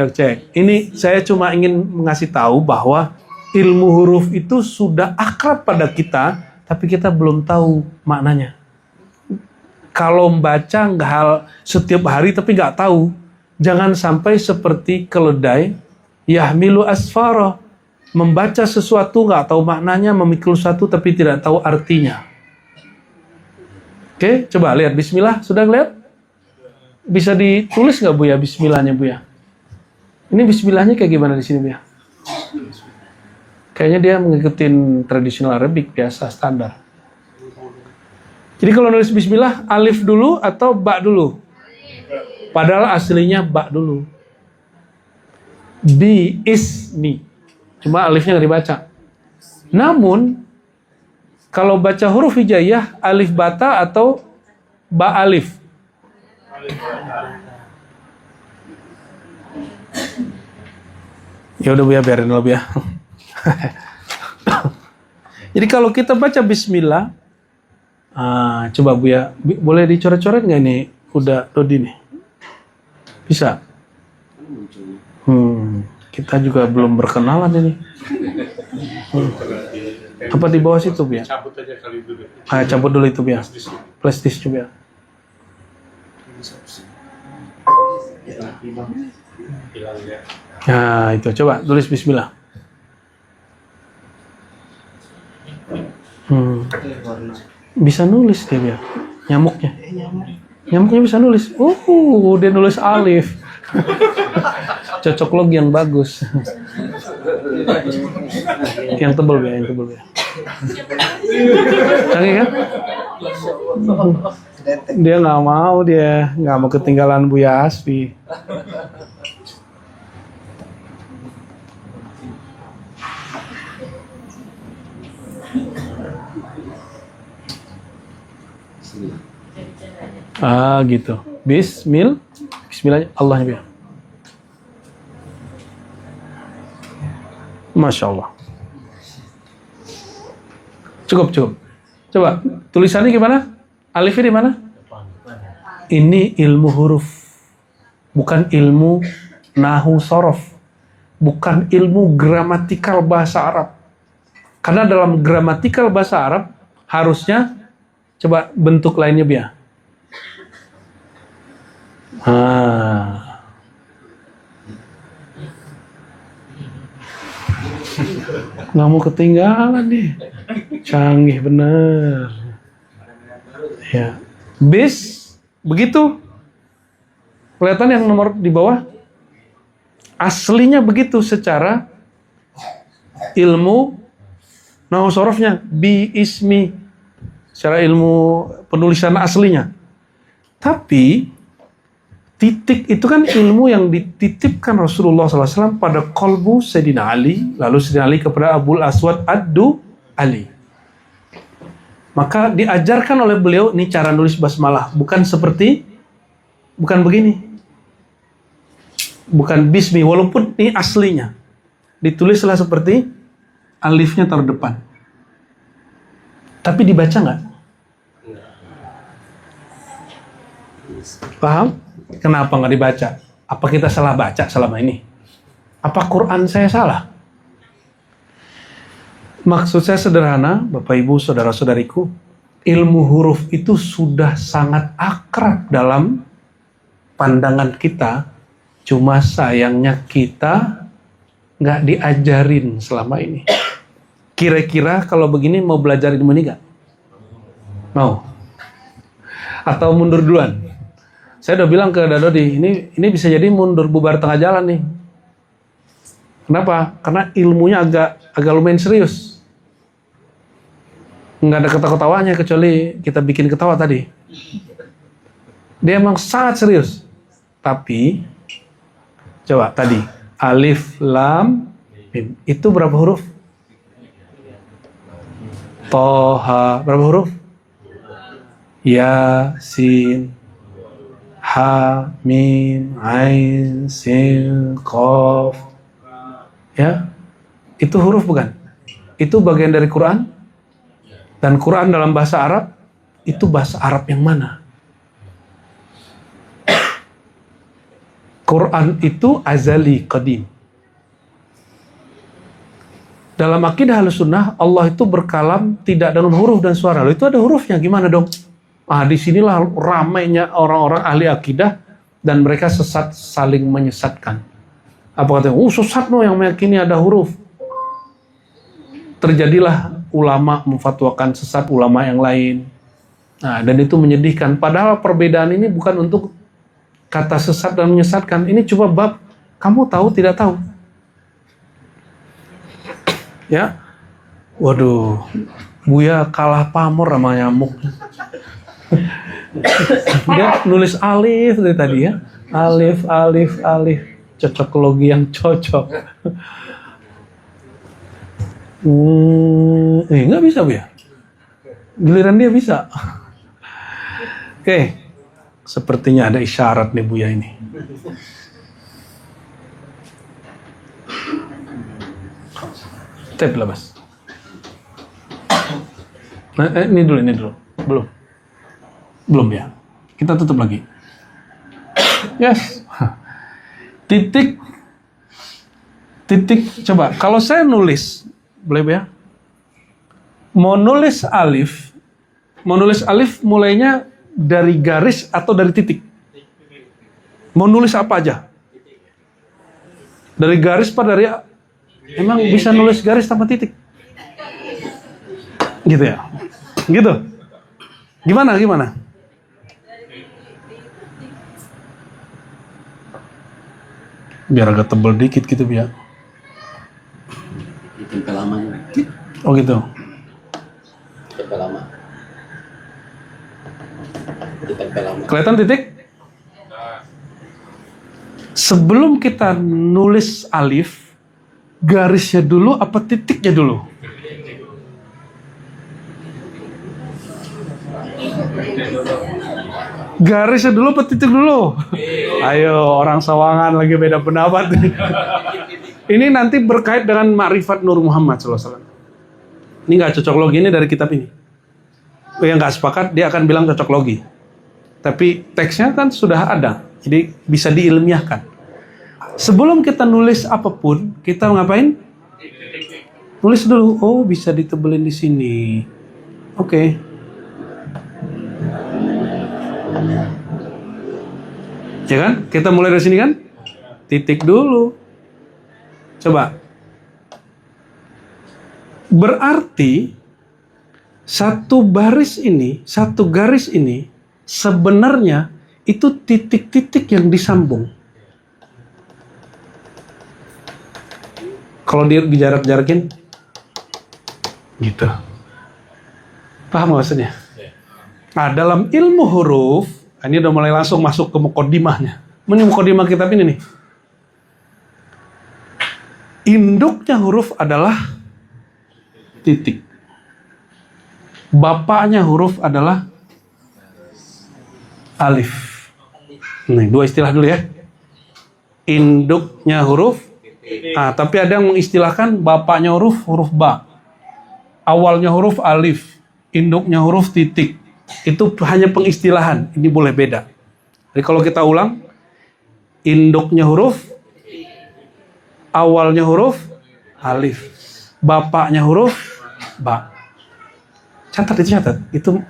A: Ini saya cuma ingin ngasih tahu bahwa ilmu huruf itu sudah akrab pada kita, tapi kita belum tahu maknanya. Kalau membaca setiap hari tapi nggak tahu, jangan sampai seperti keledai yahmilu asfara, membaca sesuatu nggak tahu maknanya, memikul sesuatu tapi tidak tahu artinya. Oke, coba lihat Bismillah, sudah lihat? Bisa ditulis nggak Bu ya Bismillahnya Bu ya? Ini Bismillahnya kayak gimana di sini Bu ya? Kayaknya dia mengikuti tradisional Arabik biasa standar. Jadi kalau nulis Bismillah, alif dulu atau ba dulu? Padahal aslinya ba dulu. Bi-ismi. Cuma alifnya nggak dibaca. Namun, kalau baca huruf hijaiyah, alif bata atau ba alif? Ya udah Bu ya, biarin dulu ya. Jadi kalau kita baca Bismillah, coba Bu ya, boleh dicoret-coret nggak ini? Udah Dodi nih. Bisa? Kita juga belum berkenalan ini. Apa di bawah situ Bu ya?
C: Cabut aja kali dulu.
A: Cabut dulu itu Bu ya. Flash disk coba ya. Nah, itu coba tulis bismillah. Bisa nulis dia, nyamuknya. Nyamuknya bisa nulis. Dia nulis alif. Cocok logi yang bagus. Yang tebal ya. Canggih kan? Dia nggak mau ketinggalan Buya Asfi. Gitu. Bismillah Allahnya biar. Masya Allah. Cukup. Coba tulisannya gimana? Alifnya di mana? Ini ilmu huruf, bukan ilmu nahu sorof, bukan ilmu gramatikal bahasa Arab. Karena dalam gramatikal bahasa Arab harusnya coba bentuk lainnya biar. Nggak mau ketinggalan nih. Canggih bener. Ya. Begitu. Kelihatan yang nomor di bawah? Aslinya begitu secara ilmu nahwu sorofnya. Bi ismi. Secara ilmu penulisan aslinya. Tapi titik itu kan ilmu yang dititipkan Rasulullah SAW pada kolbu Sayyidina Ali, lalu Sayyidina Ali kepada Abul Aswad Ali. Maka diajarkan oleh beliau ini cara nulis basmalah, bukan begini, bukan bismi, walaupun ini aslinya ditulislah seperti alifnya taruh depan, tapi dibaca nggak? Paham? Kenapa nggak dibaca? Apa kita salah baca selama ini? Apa Quran saya salah? Maksud saya sederhana, Bapak Ibu, saudara-saudariku, ilmu huruf itu sudah sangat akrab dalam pandangan kita, cuma sayangnya kita nggak diajarin selama ini. Kira-kira kalau begini mau belajar ilmu ini nggak? Mau? Atau mundur duluan? Saya udah bilang ke Dadodi, ini bisa jadi mundur bubar tengah jalan nih. Kenapa? Karena ilmunya agak lumayan serius. Nggak ada ketawa-ketawanya kecuali kita bikin ketawa tadi. Dia emang sangat serius. Tapi, coba tadi, alif, lam, mim. Itu berapa huruf? Toha, berapa huruf? Ya, sin, ha, mim, ain, sin, qaf. Ya, itu huruf bukan? Itu bagian dari Quran. Dan Quran dalam bahasa Arab, itu bahasa Arab yang mana? Quran itu azali, qadim. Dalam akidah Ahlussunnah, Allah itu berkalam tidak dengan huruf dan suara. Lalu itu ada hurufnya, gimana dong? Disinilah ramainya orang-orang ahli akidah dan mereka sesat, saling menyesatkan. Apa katanya? Sesat no yang meyakini ada huruf. Terjadilah ulama memfatwakan sesat ulama yang lain. Nah, dan itu menyedihkan. Padahal perbedaan ini bukan untuk kata sesat dan menyesatkan. Ini cuma bab kamu tahu tidak tahu. Ya, waduh, Buya kalah pamor sama nyamuk. Dia nulis alif dari tadi ya. Alif. Cocokologi yang cocok. Nggak bisa Bu ya. Giliran dia bisa. Oke. Sepertinya ada isyarat nih Buya ini. Tep lah Mas. Ini dulu. Belum ya. Kita tutup lagi. Yes. Titik. Coba, kalau saya nulis, boleh ya? Mau nulis alif mulainya dari garis atau dari titik? Mau nulis apa aja. Dari garis apa dari... Emang bisa nulis garis tanpa titik? Gitu ya? Gitu? Gimana? Biar agak tebel dikit gitu, biar.
C: Tempel lamanya.
A: Oh gitu.
C: Tempel lama. Tempel lama.
A: Kelihatan titik? Sebelum kita nulis alif, garisnya dulu apa titiknya dulu? Garisnya dulu apa titik dulu? Ayo, orang Sawangan lagi beda pendapat. Ini nanti berkait dengan Ma'rifat Nur Muhammad SAW. Ini nggak cocok logi, ini dari kitab ini. Yang nggak sepakat, dia akan bilang cocok logi. Tapi teksnya kan sudah ada, jadi bisa diilmiahkan. Sebelum kita nulis apapun, kita ngapain? Nulis dulu. Oh, bisa ditebelin di sini. Oke. Ya kan? Kita mulai dari sini kan? Titik dulu. Coba. Berarti satu baris ini, satu garis ini sebenarnya itu titik-titik yang disambung. Kalau dia dijarak-jarakin gitu. Paham maksudnya? Nah, dalam ilmu huruf, ini udah mulai langsung masuk ke mukodimahnya. Ini mukodimah kitab ini nih. Induknya huruf adalah titik. Bapaknya huruf adalah alif. Nih, dua istilah dulu ya. Induknya huruf. Nah, tapi ada yang mengistilahkan bapaknya huruf ba. Awalnya huruf alif. Induknya huruf titik. Itu hanya pengistilahan. Ini boleh beda. Jadi kalau kita ulang, induknya huruf, awalnya huruf alif, bapaknya huruf ba. Catat.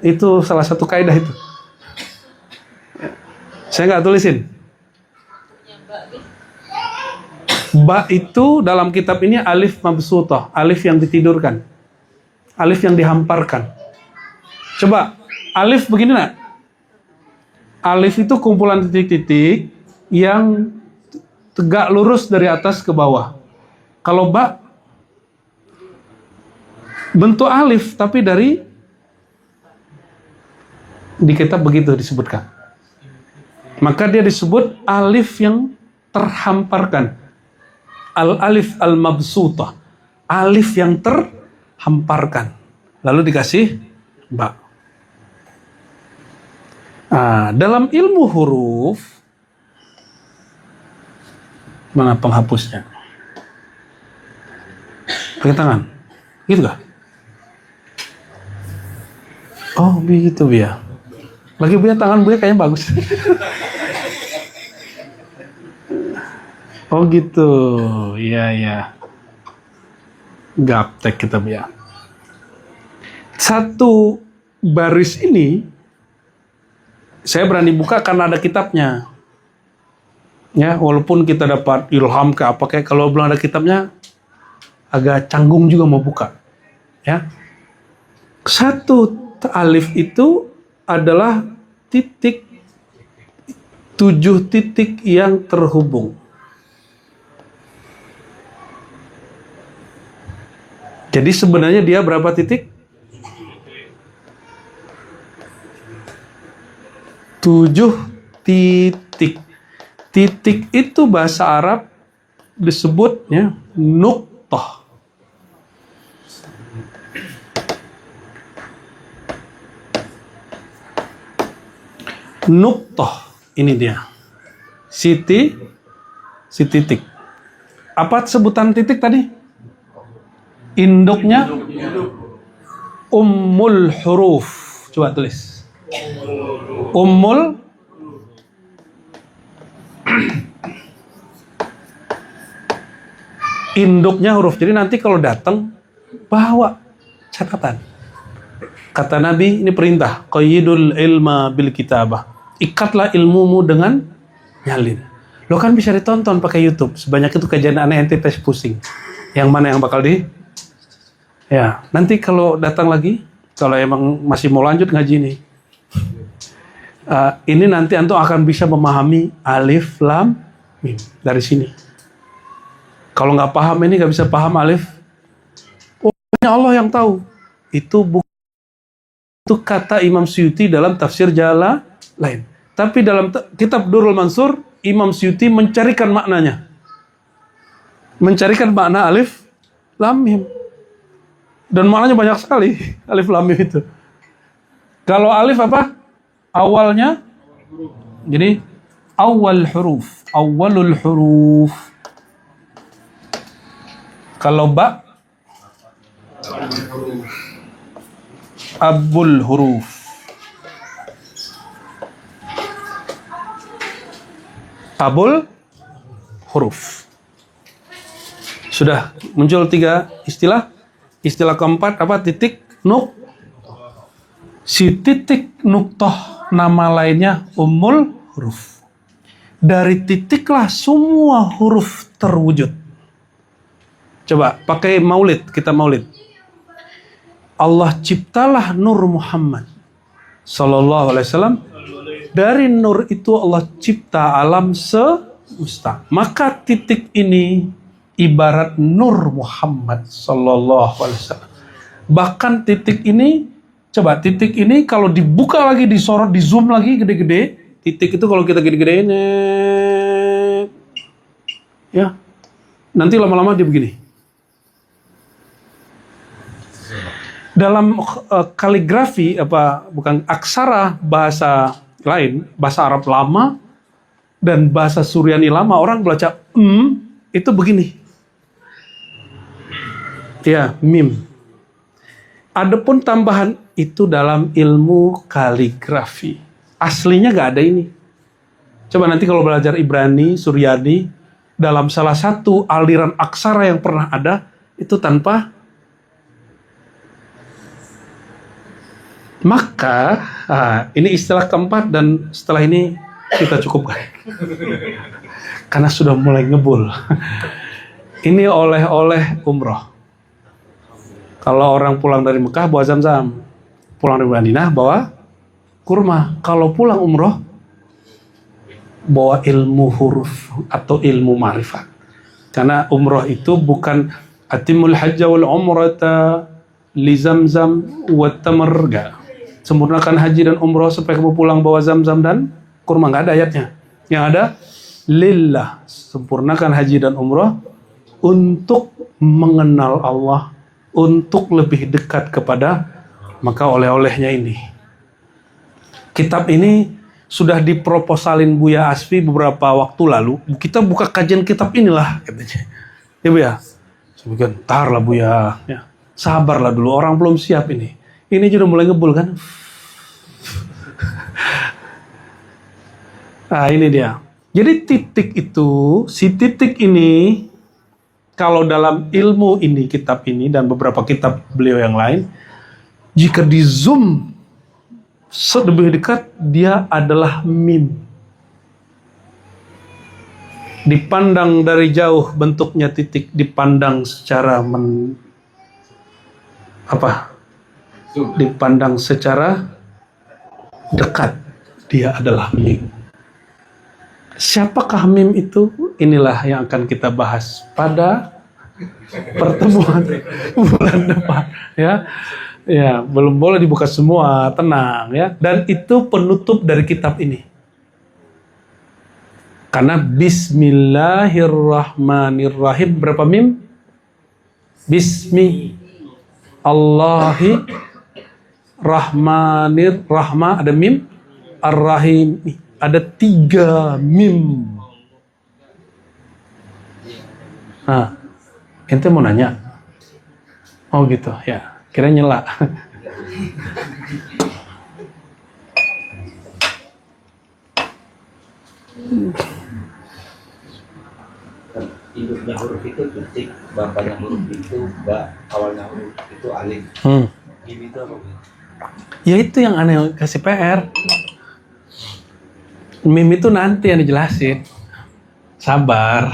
A: Itu salah satu kaidah itu. Saya nggak tulisin. Ba itu dalam kitab ini alif mabsutah, alif yang ditidurkan, alif yang dihamparkan. Coba. Alif begini nak. Alif itu kumpulan titik-titik yang tegak lurus dari atas ke bawah. Kalau ba, bentuk alif tapi dari di kitab begitu disebutkan. Maka dia disebut alif yang terhamparkan. Al-alif al-mabsutah. Alif yang terhamparkan. Lalu dikasih ba. Nah, dalam ilmu huruf, mana penghapusnya? Pakai tangan, gitu gak? Oh, begitu Bia. Lagi Bia tangan Bia kayaknya bagus. Oh gitu, iya. Gaptek kita Bia. Satu baris ini saya berani buka karena ada kitabnya. Ya, walaupun kita dapat ilham ke apa kayak, kalau belum ada kitabnya agak canggung juga mau buka. Ya. Satu alif itu adalah titik, 7 titik yang terhubung. Jadi sebenarnya dia berapa titik? 7 titik. Titik itu bahasa Arab disebutnya nuqtah. Nuqtah, ini dia. Si titik. Apa sebutan titik tadi? Induknya ummul huruf. Coba tulis. Ummul induknya huruf. Jadi nanti kalau datang bawa catatan. Kata Nabi, ini perintah, qayyidul ilma bil kitabah. Ikatlah ilmumu dengan Nyalin. Lo kan bisa ditonton pakai YouTube. Sebanyak itu kajian aneh ente tes pusing. Yang mana yang bakal di? Ya, nanti kalau datang lagi, kalau emang masih mau lanjut ngaji nih, ini nanti antum akan bisa memahami alif, lam, mim dari sini. Kalau nggak paham ini nggak bisa paham alif. Oh, hanya Allah yang tahu. Itu kata Imam Suyuti dalam tafsir Jalalain. Tapi dalam kitab Durrul Mansur, Imam Suyuti mencarikan maknanya. Mencarikan makna alif, lam, mim. Dan maknanya banyak sekali, alif, lam, mim itu. Kalau alif apa? Awalnya, jadi awal huruf, awalul huruf. Kalau ba, abul huruf. Abul huruf. Sudah muncul 3 istilah. Istilah keempat apa? Titik nuk. Si titik nuktoh nama lainnya ummul huruf. Dari titiklah semua huruf terwujud. Coba pakai maulid, kita maulid. Allah ciptalah Nur Muhammad sallallahu alaihi wasallam. Dari nur itu Allah cipta alam semesta. Maka titik ini ibarat Nur Muhammad sallallahu alaihi wasallam. Bahkan titik ini, coba titik ini kalau dibuka lagi, disorot, di zoom lagi gede-gede, titik itu kalau kita gede-gedein, ya, nanti lama-lama dia begini. Dalam kaligrafi bukan aksara bahasa lain, bahasa Arab lama dan bahasa Suryani lama, orang baca itu begini. Ya, mim. Adapun tambahan itu dalam ilmu kaligrafi. Aslinya nggak ada ini. Coba nanti kalau belajar Ibrani, Suryani, dalam salah satu aliran aksara yang pernah ada, itu tanpa. Maka, ini istilah keempat dan setelah ini kita cukupkan. Karena sudah mulai ngebul. Ini oleh-oleh umroh. Kalau orang pulang dari Mekah bawa zam-zam. Pulang dari Madinah bawa kurma. Kalau pulang umroh, bawa ilmu huruf atau ilmu ma'rifat. Karena umroh itu bukan atimul hajja wal umrata li zamzam wa tamar. Sempurnakan haji dan umroh supaya kamu pulang bawa zam-zam dan kurma. Nggak ada ayatnya. Yang ada lillah, sempurnakan haji dan umroh untuk mengenal Allah, untuk lebih dekat kepada, maka oleh-olehnya ini. Kitab ini sudah diproposalin Buya Asfi beberapa waktu lalu. Kita buka kajian kitab inilah katanya. Ya Bu ya. Saya ntar lah Buya, ya. Sabarlah dulu, orang belum siap ini. Ini sudah mulai ngebul kan? Nah ini dia. Jadi titik itu, si titik ini, kalau dalam ilmu ini, kitab ini, dan beberapa kitab beliau yang lain, jika di zoom lebih dekat, dia adalah mim. Dipandang dari jauh bentuknya titik, dipandang secara dipandang secara dekat, dia adalah mim. Siapakah mim itu? Inilah yang akan kita bahas pada pertemuan bulan depan, ya. Ya, belum boleh dibuka semua, tenang ya. Dan itu penutup dari kitab ini. Karena bismillahirrahmanirrahim, berapa mim? Bismi Allahi Rahmanir Rahma, ada mim, Ar-Rahim, ada 3 mim. Nah, ente mau nanya? Oh gitu, ya. Kira nyela.
C: Induknya huruf itu titik, bapaknya huruf itu ba, awalnya huruf itu alif. Ini itu apa?
A: Ya itu yang aneh, kasih PR. Mim itu nanti yang dijelasin. Sabar.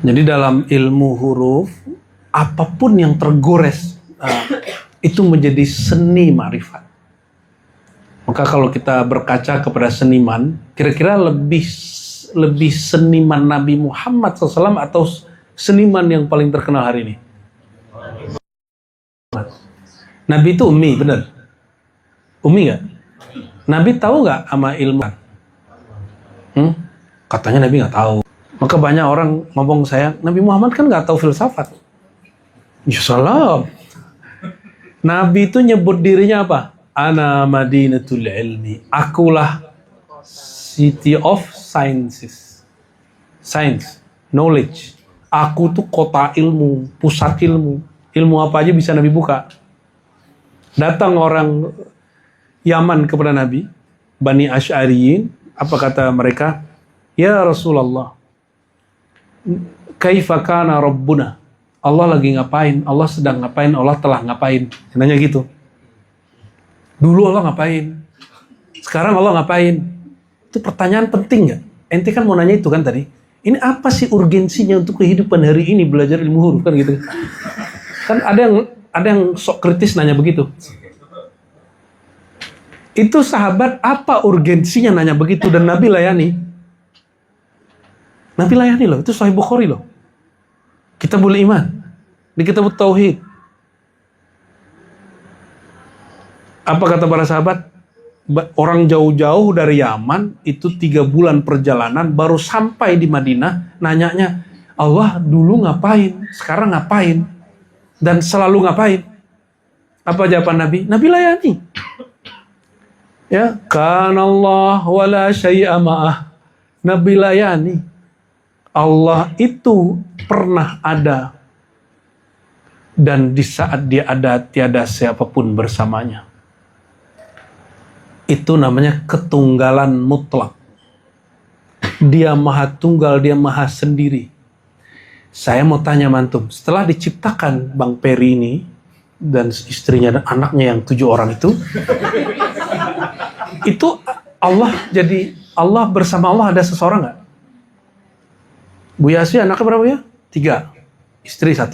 A: Jadi dalam ilmu huruf, apapun yang tergores itu menjadi seni ma'rifat. Maka kalau kita berkaca kepada seniman, kira-kira lebih seniman Nabi Muhammad SAW atau seniman yang paling terkenal hari ini? Nabi itu ummi, benar? Ummi nggak? Nabi tahu nggak sama ilmu? Katanya Nabi nggak tahu. Maka banyak orang ngomong saya, Nabi Muhammad kan nggak tahu filsafat. Ya salam. Nabi itu nyebut dirinya apa? Ana Madinatul Ilmi. Akulah City of Sciences. Science, knowledge. Aku tuh kota ilmu, pusat ilmu. Ilmu apa aja bisa Nabi buka. Datang orang Yaman kepada Nabi, Bani Asy'ariyin, apa kata mereka? Ya Rasulullah, kaifa kana Rabbuna? Allah lagi ngapain? Allah sedang ngapain? Allah telah ngapain? Nanya gitu. Dulu Allah ngapain? Sekarang Allah ngapain? Itu pertanyaan penting nggak? Ente kan mau nanya itu kan tadi. Ini apa sih urgensinya untuk kehidupan hari ini belajar ilmu huruf kan gitu? Kan ada yang sok kritis nanya begitu. Itu sahabat apa urgensinya nanya begitu dan Nabi layani? Nabi layani loh. Itu Sahih Bukhari loh. Kitabul Iman. Di Kitabut Tauhid. Apa kata para sahabat? Orang jauh-jauh dari Yaman, itu 3 bulan perjalanan, baru sampai di Madinah, nanyanya, Allah dulu ngapain? Sekarang ngapain? Dan selalu ngapain? Apa jawaban Nabi? Nabi layani. Ya, kanallah wala syai'a ma'ah. Nabi layani. Allah itu pernah ada. Dan di saat dia ada, tiada siapapun bersamanya. Itu namanya ketunggalan mutlak. Dia maha tunggal, dia maha sendiri. Saya mau tanya mantum, setelah diciptakan Bang Peri ini, dan istrinya dan anaknya yang 7 orang itu Allah jadi, Allah bersama Allah ada seseorang nggak? Bu Yasi anaknya berapa ya? 3. Istri 1.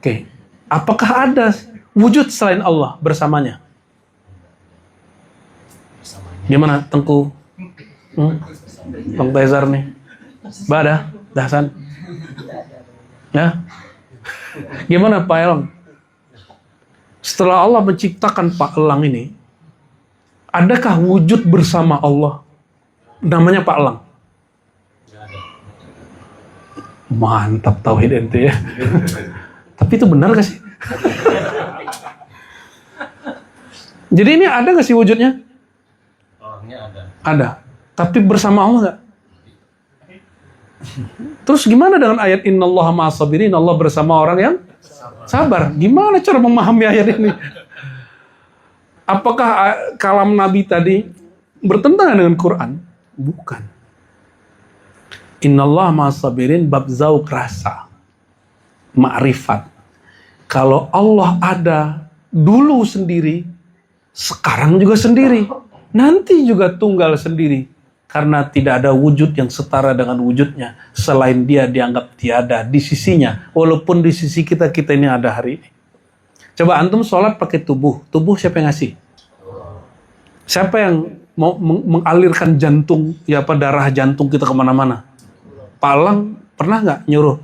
A: Oke. Apakah ada wujud selain Allah bersamanya? Gimana Tengku? Bang Bezar nih. Bada, Dahsan. Ya. Gimana Pak Elang? Setelah Allah menciptakan Pak Elang ini, adakah wujud bersama Allah namanya Pak Elang? Mantap tauhid ente ya. Tapi itu benar gak sih? Jadi ini ada gak sih wujudnya? Ada. Tapi bersama Allah gak? Terus gimana dengan ayat innallaha ma'as sabirin, Allah bersama orang yang sabar? Gimana cara memahami ayat ini? Apakah kalam Nabi tadi bertentangan dengan Quran? Bukan. Innallaha ma'as sabirin bab zauq rasa. Ma'rifat. Kalau Allah ada dulu sendiri, sekarang juga sendiri, nanti juga tunggal sendiri. Karena tidak ada wujud yang setara dengan wujudnya. Selain dia dianggap tiada di sisinya. Walaupun di sisi kita ini ada hari ini. Coba antum sholat pakai tubuh. Tubuh siapa yang ngasih? Siapa yang mau mengalirkan jantung, ya apa darah jantung kita kemana-mana? Palang pernah nggak nyuruh?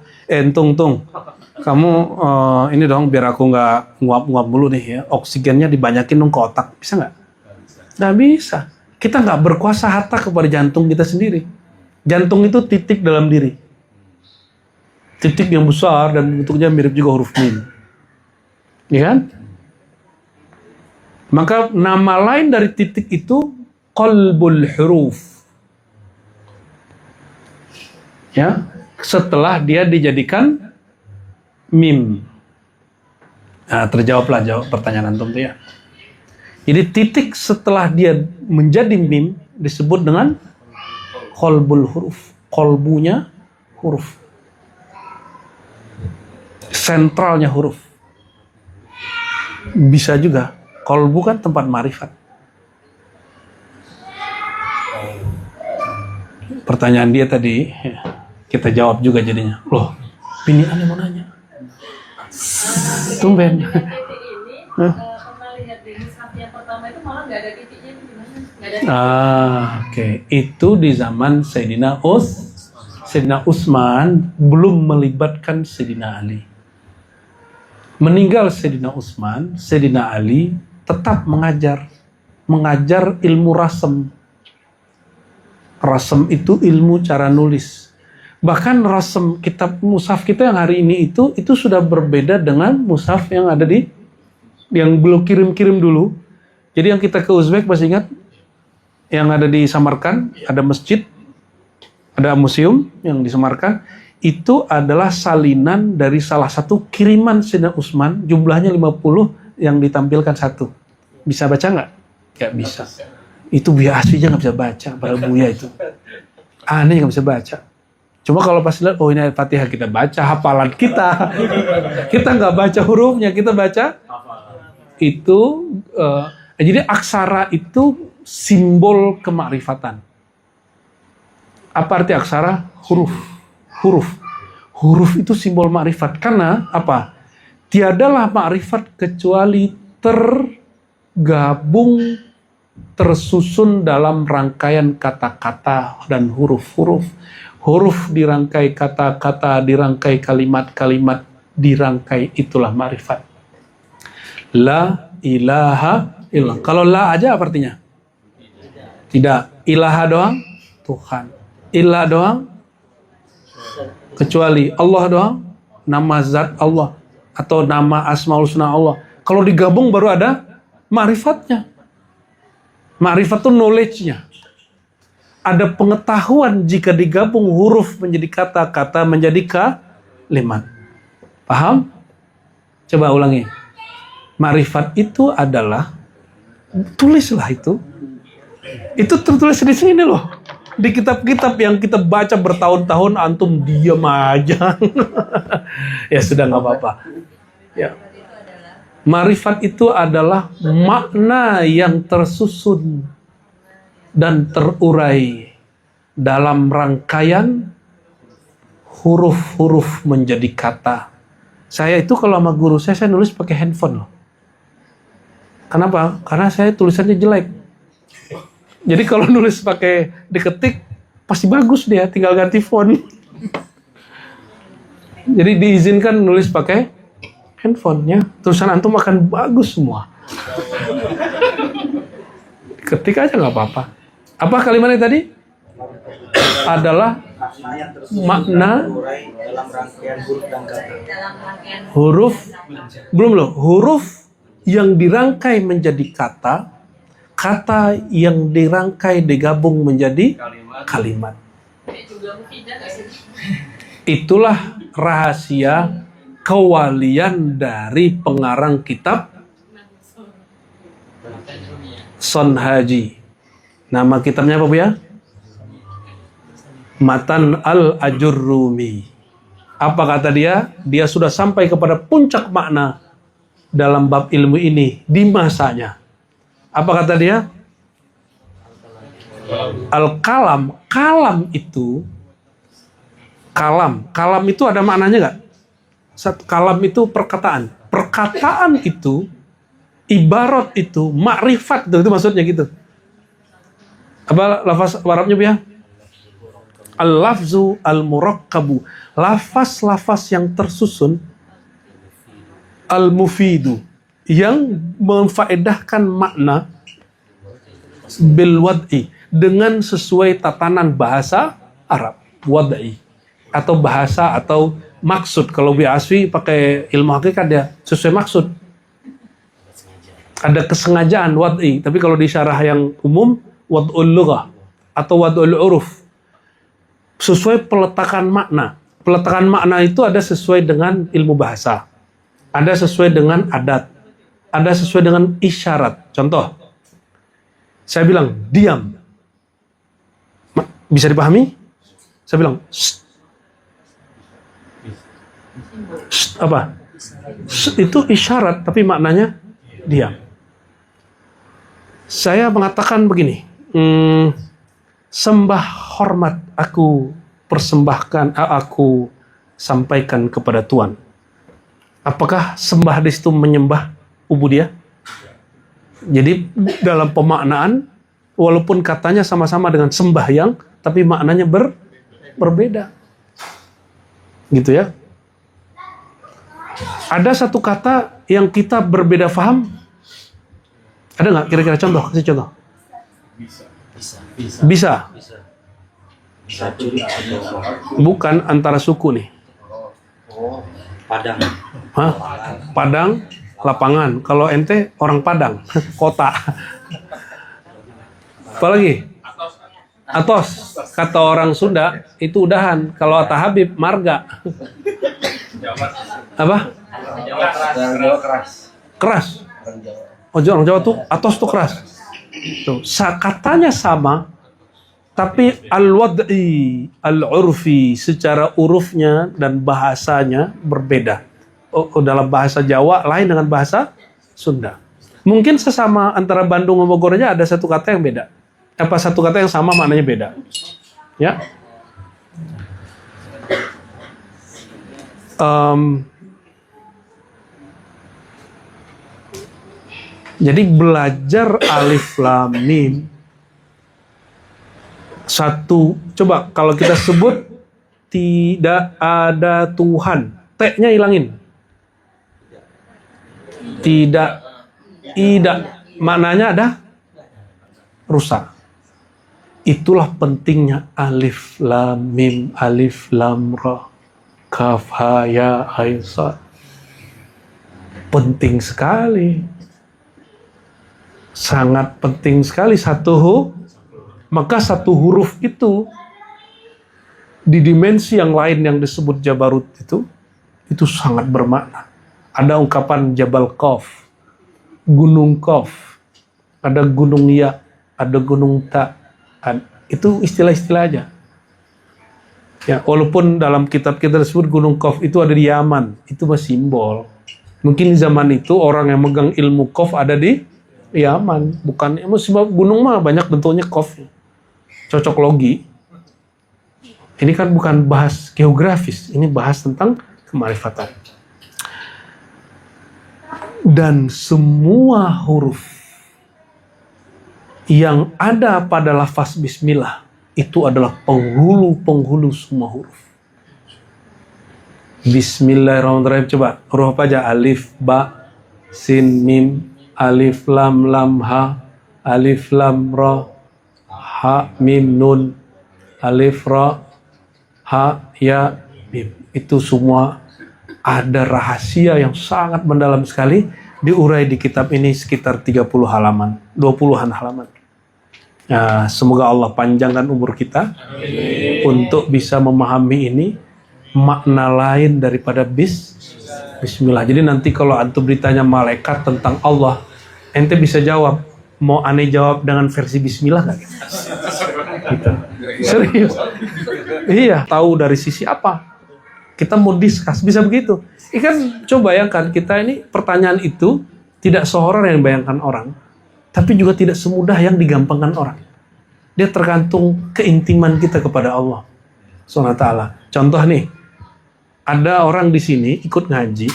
A: Tung, kamu ini dong biar aku nggak nguap-nguap mulu nih ya. Oksigennya dibanyakin dong ke otak. Bisa nggak? Nggak bisa. Kita nggak berkuasa hatta kepada jantung kita sendiri. Jantung itu titik dalam diri. Titik yang besar dan bentuknya mirip juga huruf mim. Ya kan? Maka nama lain dari titik itu qalbul huruf. Ya, setelah dia dijadikan mim. Nah, terjawablah pertanyaan antum tuh ya. Jadi titik setelah dia menjadi mim disebut dengan qalbul huruf. Qalbunya huruf. Sentralnya huruf. Bisa juga. Kolbu kan tempat marifat. Pertanyaan dia tadi, kita jawab juga jadinya. Loh, bini aneh mau nanya. Tumben.
D: Pernah lihat di mushaf yang pertama itu malah nggak ada titiknya, itu gimana? Nggak ada titik.
A: Oke. Itu di zaman Sayyidina Utsman belum melibatkan Sayyidina Ali. Meninggal Sayyidina Utsman, Sayyidina Ali tetap mengajar ilmu rasem. Rasem itu ilmu cara nulis. Bahkan rasem kitab mushaf kita yang hari ini itu sudah berbeda dengan mushaf yang ada yang belum kirim dulu. Jadi yang kita ke Uzbek masih ingat? Yang ada di Samarkand, ada masjid, ada museum yang di Samarkand. Itu adalah salinan dari salah satu kiriman Sayyidina Utsman, jumlahnya 50 yang ditampilkan satu. Bisa baca nggak? Nggak bisa. Itu Buya aslinya nggak bisa baca, para Buya itu. Aneh nggak bisa baca. Cuma kalau pas lihat, oh ini ayat Fatihah kita baca, hafalan kita. Kita nggak baca hurufnya, kita baca itu. Jadi aksara itu simbol kemakrifatan. Apa arti aksara? Huruf itu simbol makrifat. Karena apa? Tiadalah makrifat kecuali tergabung, tersusun dalam rangkaian kata-kata dan huruf-huruf. Huruf dirangkai kata-kata, dirangkai kalimat-kalimat, dirangkai, itulah makrifat. La ilaha illallah. Kalau la aja apa artinya? Tidak. Ilaha doang? Tuhan. Ilah doang? Kecuali. Allah doang? Nama zat Allah. Atau nama asmaul husna Allah. Kalau digabung baru ada ma'rifatnya. Ma'rifat itu knowledge-nya. Ada pengetahuan jika digabung huruf menjadi kata-kata, menjadi kalimat. Paham? Coba ulangi. Ma'rifat itu adalah, tulislah itu. Itu tertulis di sini loh. Di kitab-kitab yang kita baca bertahun-tahun, antum diam aja. Ya sudah, nggak apa-apa. Ya. Ma'rifat itu adalah makna yang tersusun dan terurai dalam rangkaian huruf-huruf menjadi kata. Saya itu kalau sama guru saya nulis pakai handphone loh. Kenapa? Karena saya tulisannya jelek. Jadi kalau nulis pakai diketik, pasti bagus dia, tinggal ganti font. Jadi diizinkan nulis pakai handphone ya. Tulisan antum akan bagus semua. Ketik aja nggak apa-apa. Apa kalimatnya tadi? Adalah makna
C: dalam rangkaian huruf dan kata.
A: huruf, belum loh, huruf yang dirangkai menjadi kata, kata yang dirangkai digabung menjadi kalimat. Itulah rahasia kewalian dari pengarang kitab Son Haji. Nama kitabnya apa Bu ya? Matan al-Ajurrumi. Apa kata dia? Dia sudah sampai kepada puncak makna dalam bab ilmu ini di masanya. Apa kata dia? Al-kalam. Kalam itu ada maknanya nggak? Kalam itu perkataan. Perkataan itu, ibarat itu, makrifat itu maksudnya gitu. Apa lafaz Arabnya Bu ya? Al-lafzu al-murakkabu. Lafaz-lafaz yang tersusun, al-mufidu, yang memfaedahkan makna bil wad'i, dengan sesuai tatanan bahasa Arab, wad'i, atau bahasa atau maksud. Kalau biaswi pakai ilmu hakikat dia sesuai maksud. Ada kesengajaan wad'i, tapi kalau di syarah yang umum wad'ul lughah atau wad'ul uruf, sesuai peletakan makna. Peletakan makna itu ada sesuai dengan ilmu bahasa, ada sesuai dengan adat, ada sesuai dengan isyarat. Contoh, saya bilang diam, bisa dipahami? Saya bilang shh. Shh, apa? Shh, itu isyarat, tapi maknanya diam. Saya mengatakan begini, sembah hormat aku persembahkan, aku sampaikan kepada Tuhan. Apakah sembah di situ menyembah ubudiyah? Jadi dalam pemaknaan, walaupun katanya sama-sama dengan sembahyang, tapi maknanya berbeda. Gitu ya. Ada satu kata yang kita berbeda faham. Ada nggak kira-kira contoh? Kasih contoh. Bisa. Bukan antara suku nih.
C: Padang.
A: Hah? Padang, lapangan. Kalau ente orang Padang, kota. Apalagi? Atos. Kata orang Sunda itu udahan. Kalau Atta Habib marga. Apa?
C: Jawa keras.
A: Keras. Oh, orang Jawa tuh atos tuh keras. Tuh, katanya sama, tapi al-wad'i, al-urfi, secara urufnya dan bahasanya berbeda. Dalam bahasa Jawa lain dengan bahasa Sunda. Mungkin sesama antara Bandung sama Bogor aja ada satu kata yang beda. Apa satu kata yang sama maknanya beda. Ya. Jadi belajar alif lam mim satu, coba kalau kita sebut tidak ada Tuhan, T-nya hilangin. Tidak, maknanya ada rusak. Itulah pentingnya alif lam mim, alif lam ra, kaf ha ya ain sad. Penting sekali. Sangat penting sekali maka satu huruf itu di dimensi yang lain yang disebut Jabarut itu sangat bermakna. Ada ungkapan Jabal Qaf, Gunung Qaf, ada Gunung Ya, ada Gunung Ta. Itu istilah-istilah aja. Ya, walaupun dalam kitab kita disebut Gunung Qaf itu ada di Yaman, itu masih simbol. Mungkin zaman itu orang yang megang ilmu Qaf ada di Yaman, bukan sebab gunung mah banyak bentuknya Qaf. Cocok logi. Ini kan bukan bahas geografis, ini bahas tentang kemarifatan. Dan semua huruf yang ada pada lafaz bismillah itu adalah penghulu semua huruf. Bismillahirrahmanirrahim. Coba huruf apa aja? Alif, ba, sin, mim, alif lam lam ha, alif lam ra, ha mim nun, alif ra, ha ya mim. Itu semua ada rahasia yang sangat mendalam sekali diurai di kitab ini sekitar 30 halaman, 20-an halaman. Ya, semoga Allah panjangkan umur kita untuk bisa memahami ini makna lain daripada Bismillah. Jadi nanti kalau antum ditanya malaikat tentang Allah, ente bisa jawab. Mau aneh jawab dengan versi Bismillah nggak? Gitu. Serius? Iya. Tahu dari sisi apa? Kita mau discuss, bisa begitu. Ikan coba bayangkan kita ini pertanyaan itu tidak sehoror yang dibayangkan orang, tapi juga tidak semudah yang digampangkan orang. Dia tergantung keintiman kita kepada Allah Subhanahu wa ta'ala. Contoh nih. Ada orang di sini ikut ngaji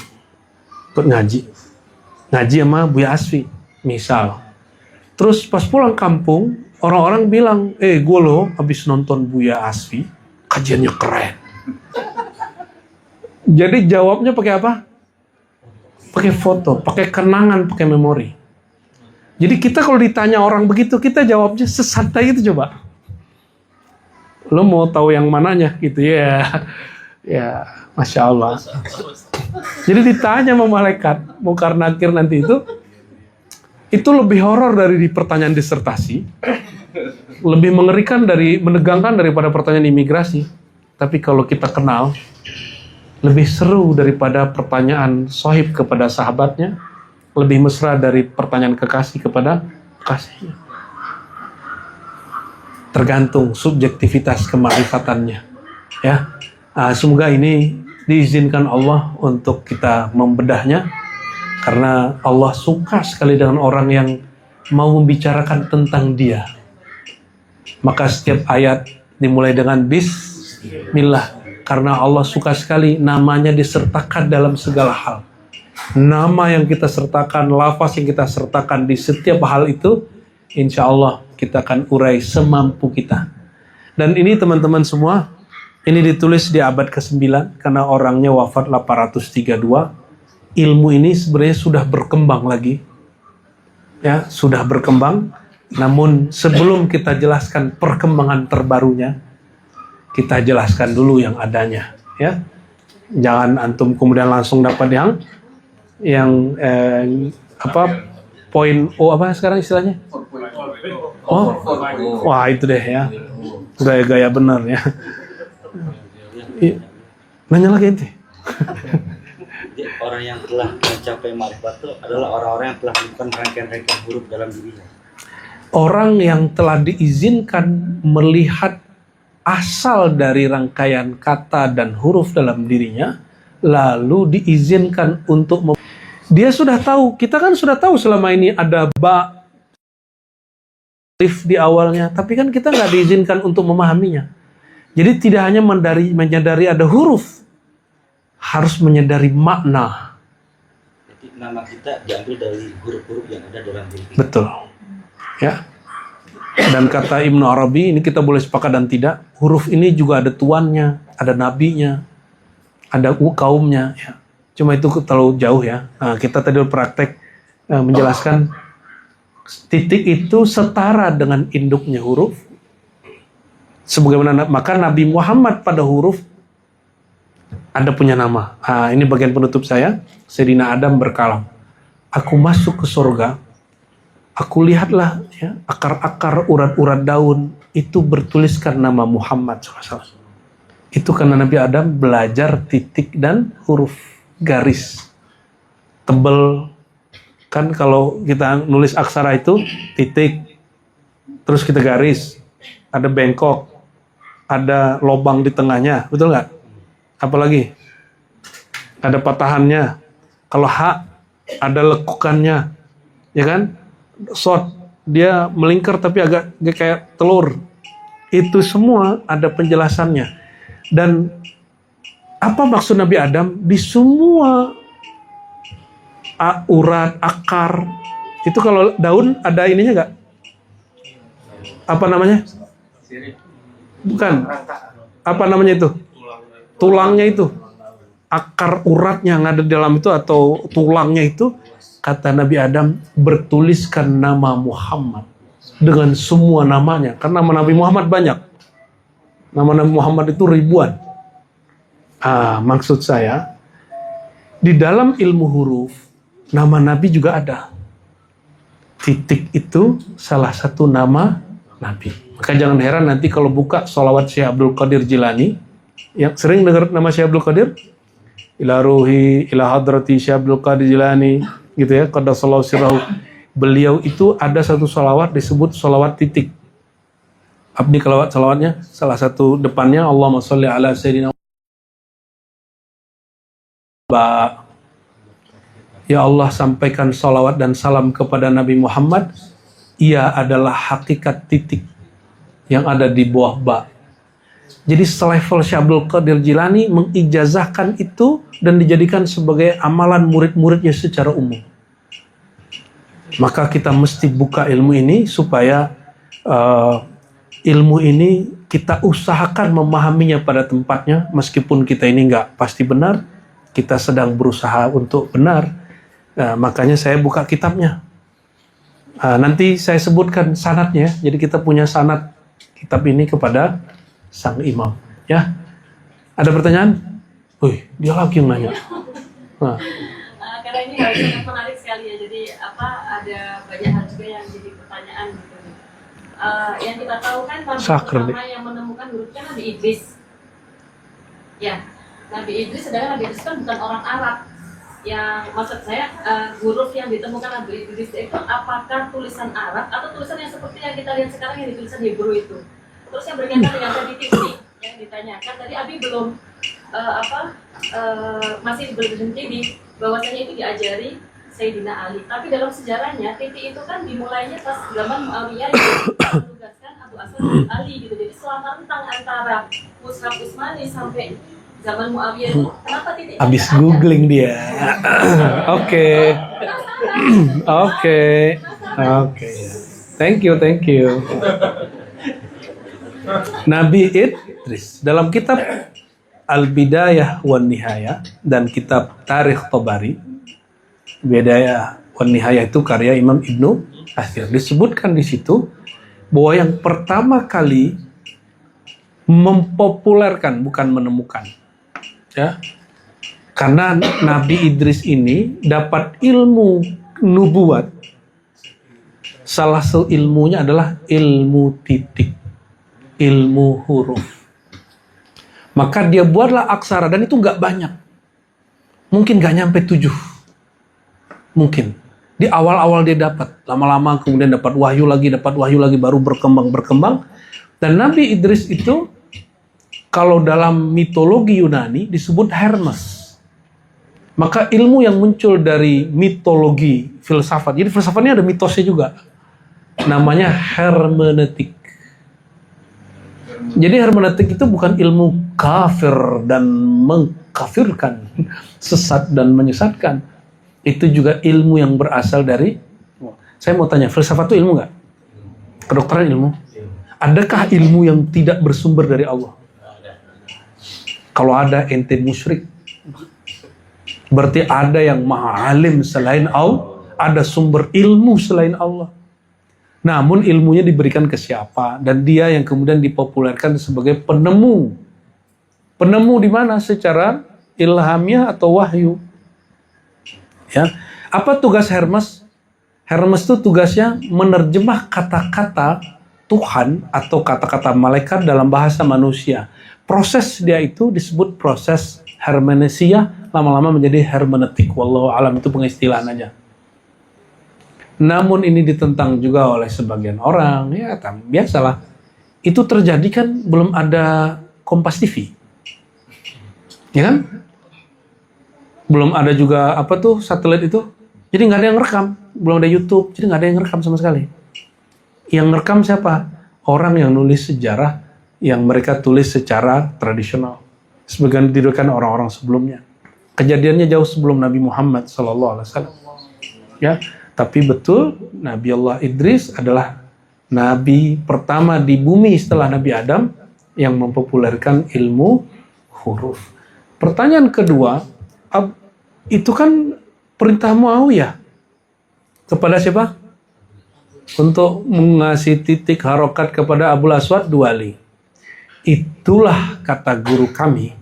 A: sama Buya Asfi, misal. Terus pas pulang kampung, orang-orang bilang, gue loh habis nonton Buya Asfi, kajiannya keren. Jadi jawabnya pakai apa? Pakai foto, pakai kenangan, pakai memori. Jadi kita kalau ditanya orang begitu, kita jawabnya sesantai itu coba. Lo mau tahu yang mananya gitu ya? Ya, Masya Allah. Jadi ditanya sama malaikat, Munkar Nakir nanti itu lebih horor dari di pertanyaan disertasi, lebih mengerikan menegangkan daripada pertanyaan imigrasi. Tapi kalau kita kenal, lebih seru daripada pertanyaan sohib kepada sahabatnya, lebih mesra dari pertanyaan kekasih kepada kekasihnya. Tergantung subjektivitas kemarifatannya. Ya. Semoga ini diizinkan Allah untuk kita membedahnya, Karena Allah suka sekali dengan orang yang mau membicarakan tentang Dia. Maka setiap ayat dimulai dengan Bismillah. Karena Allah suka sekali namanya disertakan dalam segala hal. Nama yang kita sertakan, lafaz yang kita sertakan di setiap hal itu, insya Allah kita akan urai semampu kita. Dan ini teman-teman semua, ini ditulis di abad ke-9 karena orangnya wafat 832. Ilmu ini sebenarnya sudah berkembang lagi. Ya, sudah berkembang. Namun sebelum kita jelaskan perkembangan terbarunya, kita jelaskan dulu yang adanya, ya. Jangan antum kemudian langsung dapat yang poin apa sekarang istilahnya? Oh, wah itu deh ya, gaya-gaya benar ya. Nanya lagi ente.
C: Jadi orang yang telah mencapai ma'rifat itu adalah orang-orang yang telah melakukan rangkaian-rangkaian huruf dalam dirinya.
A: Orang yang telah diizinkan melihat asal dari rangkaian kata dan huruf dalam dirinya, lalu diizinkan untuk dia sudah tahu, kita kan sudah tahu selama ini ada ba, alif di awalnya, tapi kan kita nggak diizinkan untuk memahaminya. Jadi tidak hanya menyadari ada huruf, harus menyadari makna.
C: Jadi nama kita diambil dari huruf-huruf yang ada dalam diri kita.
A: Betul. Ya. Dan kata Ibnu Arabi, ini kita boleh sepakat dan tidak, huruf ini juga ada tuannya, ada nabinya, ada kaumnya. Ya. Cuma itu terlalu jauh ya. Nah, kita tadi praktek menjelaskan titik itu setara dengan induknya huruf. Sebagaimana maka Nabi Muhammad pada huruf ada punya nama. Nah, ini bagian penutup saya. Sayyidina Adam berkalam, aku masuk ke surga. Aku lihatlah ya, akar-akar urat-urat daun itu bertuliskan nama Muhammad SAW. Itu karena Nabi Adam belajar titik dan huruf, garis tebel. Kan kalau kita nulis aksara itu titik, terus kita garis, ada bengkok, ada lobang di tengahnya, betul nggak? Apalagi ada patahannya. Kalau H ada lekukannya, ya kan? Short, dia melingkar tapi agak kayak telur. Itu semua ada penjelasannya. Dan apa maksud Nabi Adam? Di semua urat, akar, itu kalau daun ada ininya nggak? Apa namanya? Bukan. Apa namanya itu? Tulangnya itu. Akar uratnya yang ada di dalam itu atau tulangnya itu, kata Nabi Adam, bertuliskan nama Muhammad dengan semua namanya. Karena nama Nabi Muhammad banyak. Nama Nabi Muhammad itu ribuan. Maksud saya, di dalam ilmu huruf, nama Nabi juga ada. Titik itu salah satu nama Nabi. Maka jangan heran nanti kalau buka sholawat Syekh Abdul Qadir Jilani, yang sering dengar nama Syekh Abdul Qadir, ila ruhi, ila hadrati Syekh Abdul Qadir Jilani, gitu ya, qaddasallahu sirrahu. Beliau itu ada satu sholawat disebut sholawat titik. Abdi kelawat sholawatnya, salah satu depannya Allahumma sholli ala sayyidina ba. Ya Allah, sampaikan sholawat dan salam kepada Nabi Muhammad. Ia adalah hakikat titik yang ada di bawah ba. Jadi selevel Syekh Abdul Qadir Jilani mengijazahkan itu dan dijadikan sebagai amalan murid-muridnya secara umum. Maka kita mesti buka ilmu ini supaya ilmu ini kita usahakan memahaminya pada tempatnya, meskipun kita ini nggak pasti benar, kita sedang berusaha untuk benar. Makanya saya buka kitabnya. Nanti saya sebutkan sanadnya. Jadi kita punya sanad kitab ini kepada sang imam. Ya, ada pertanyaan? Wih, dia lagi yang nanya.
D: Karena ini sangat menarik sekali ya. Jadi ada banyak hal juga yang jadi pertanyaan gitu. Yang kita tahu kan Nabi pertama yang menemukan hurufnya Nabi Idris. Ya, Nabi Idris, sedangkan Nabi Idris kan bukan orang Arab. Yang maksud saya huruf yang ditemukan Nabi Idris itu apakah tulisan Arab atau tulisan yang seperti yang kita lihat sekarang yang ditulisan Hebrew itu? Terus yang berkaitan dengan tadi titik yang ditanyakan tadi, Abi belum masih berhenti di bahwasanya itu diajari Sayyidina Ali. Tapi dalam sejarahnya titik itu kan dimulainya pas zaman Muawiyah yang menugaskan Abu Asad Ali gitu. Jadi selama rentang antara Mus'haf Utsmani sampai zaman Muawiyah itu kenapa titik?
A: Habis googling dia. Oke. Oke. Thank you. Nabi Idris dalam kitab Al-Bidayah wan Nihayah dan kitab Tarikh Tabari. Bidayah wan Nihayah itu karya Imam Ibnu Katsir. Disebutkan di situ bahwa yang pertama kali mempopulerkan, bukan menemukan, ya, karena Nabi Idris ini dapat ilmu nubuat. Salah satu ilmunya adalah ilmu titik, ilmu huruf. Maka dia buatlah aksara, dan itu nggak banyak, mungkin nggak nyampe 7. Mungkin di awal-awal dia dapat, lama-lama kemudian dapat wahyu lagi, baru berkembang. Dan Nabi Idris itu kalau dalam mitologi Yunani disebut Hermes. Maka ilmu yang muncul dari mitologi filsafat, jadi filsafatnya ada mitosnya juga, namanya hermeneutik. Jadi hermeneutik itu bukan ilmu kafir dan mengkafirkan, sesat dan menyesatkan. Itu juga ilmu yang berasal dari, saya mau tanya, filsafat itu ilmu nggak? Kedokteran ilmu? Adakah ilmu yang tidak bersumber dari Allah? Kalau ada, ente musyrik. Berarti ada yang maha alim selain Allah, ada sumber ilmu selain Allah. Namun ilmunya diberikan ke siapa? Dan dia yang kemudian dipopulerkan sebagai penemu. Penemu di mana? Secara ilhamiah atau wahyu. Ya, apa tugas Hermes? Hermes itu tugasnya menerjemah kata-kata Tuhan atau kata-kata malaikat dalam bahasa manusia. Proses dia itu disebut proses hermeneusia, lama-lama menjadi hermeneutik. Wallahu alam, itu pengistilahan aja. Namun ini ditentang juga oleh sebagian orang, ya biasalah. Itu terjadi kan belum ada Kompas TV. Ya kan? Belum ada juga apa tuh satelit itu, jadi nggak ada yang rekam, belum ada YouTube, jadi nggak ada yang rekam sama sekali. Yang rekam siapa? Orang yang nulis sejarah, yang mereka tulis secara tradisional, sebagian didirikan orang-orang sebelumnya. Kejadiannya jauh sebelum Nabi Muhammad SAW. Ya, tapi betul Nabi Allah Idris adalah nabi pertama di bumi setelah Nabi Adam yang mempopulerkan ilmu huruf. Pertanyaan kedua, itu kan perintah Muawiyah kepada siapa? Untuk mengasih titik harokat kepada Abul Aswad Duali. Itulah kata guru kami,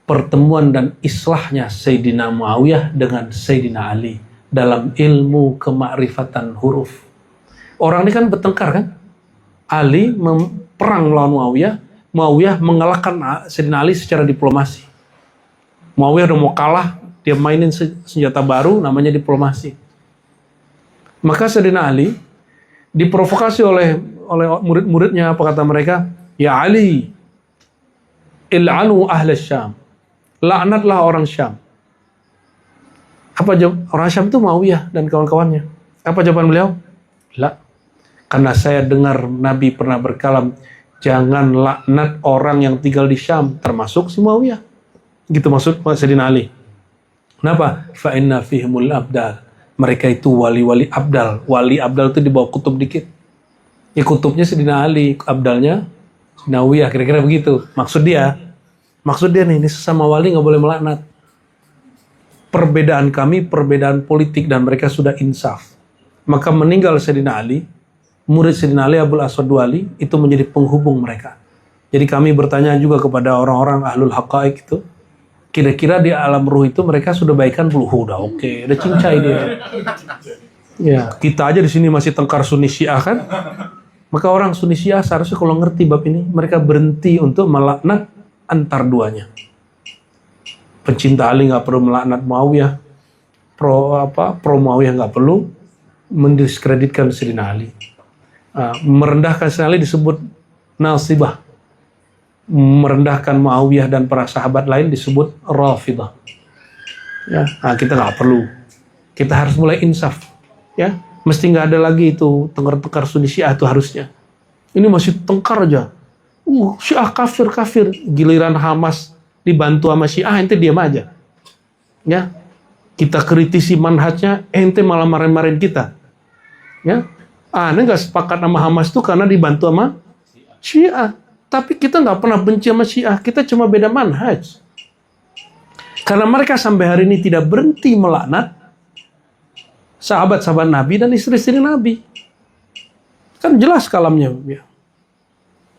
A: pertemuan dan islahnya Sayyidina Muawiyah dengan Sayyidina Ali dalam ilmu kemakrifatan huruf. Orang ini kan bertengkar kan? Ali perang melawan Muawiyah, Muawiyah mengalahkan Sayyidina Ali secara diplomasi. Muawiyah udah mau kalah, dia mainin senjata baru namanya diplomasi. Maka Sayyidina Ali diprovokasi oleh murid-muridnya, apa kata mereka? Ya Ali, il'anu ahla Syam. Laknatlah orang Syam. Apa jawab? Orang Syam itu Muawiyah dan kawan-kawannya. Apa jawaban beliau? La. Karena saya dengar Nabi pernah berkalam, jangan laknat orang yang tinggal di Syam, termasuk si Muawiyah. Gitu maksud Sayyidina Ali. Kenapa? Fa inna fihimul abdal. Mereka itu wali-wali abdal. Wali abdal itu di bawah kutub dikit. Ya kutubnya Sayyidina Ali, abdalnya Muawiyah, kira-kira begitu. Maksud dia nih, ini sesama wali nggak boleh melaknat. Perbedaan kami, perbedaan politik, dan mereka sudah insaf. Maka meninggal Sayyidina Ali, murid Sayyidina Ali Abul Aswad Duali, itu menjadi penghubung mereka. Jadi kami bertanya juga kepada orang-orang ahlul haqaiq itu, kira-kira di alam ruh itu mereka sudah baikan belum? Udah oke, udah cincai dia. Ya, kita aja di sini masih tengkar Sunni Syiah kan? Maka orang Sunni Syiah seharusnya kalau ngerti bab ini, mereka berhenti untuk melaknat antar duanya. Pencinta Ali nggak perlu melaknat Muawiyah, pro Muawiyah nggak perlu mendiskreditkan Sayyidina Ali. Merendahkan Sayyidina Ali disebut nasibah. Merendahkan Muawiyah dan para sahabat lain disebut Rafidah. Ya, kita nggak perlu. Kita harus mulai insaf, ya. Mesti nggak ada lagi itu tengkar-tengkar Sunni Syiah itu harusnya. Ini masih tengkar aja. Syiah kafir. Giliran Hamas dibantu sama Syiah, ente diam aja. Ya. Kita kritisi manhajnya, ente malah marahin kita. Ya. Ane nggak sepakat sama Hamas itu karena dibantu sama Syiah. Tapi kita nggak pernah benci sama Syiah. Kita cuma beda manhaj. Karena mereka sampai hari ini tidak berhenti melaknat sahabat-sahabat Nabi dan istri-istri Nabi. Kan jelas kalamnya. Ya.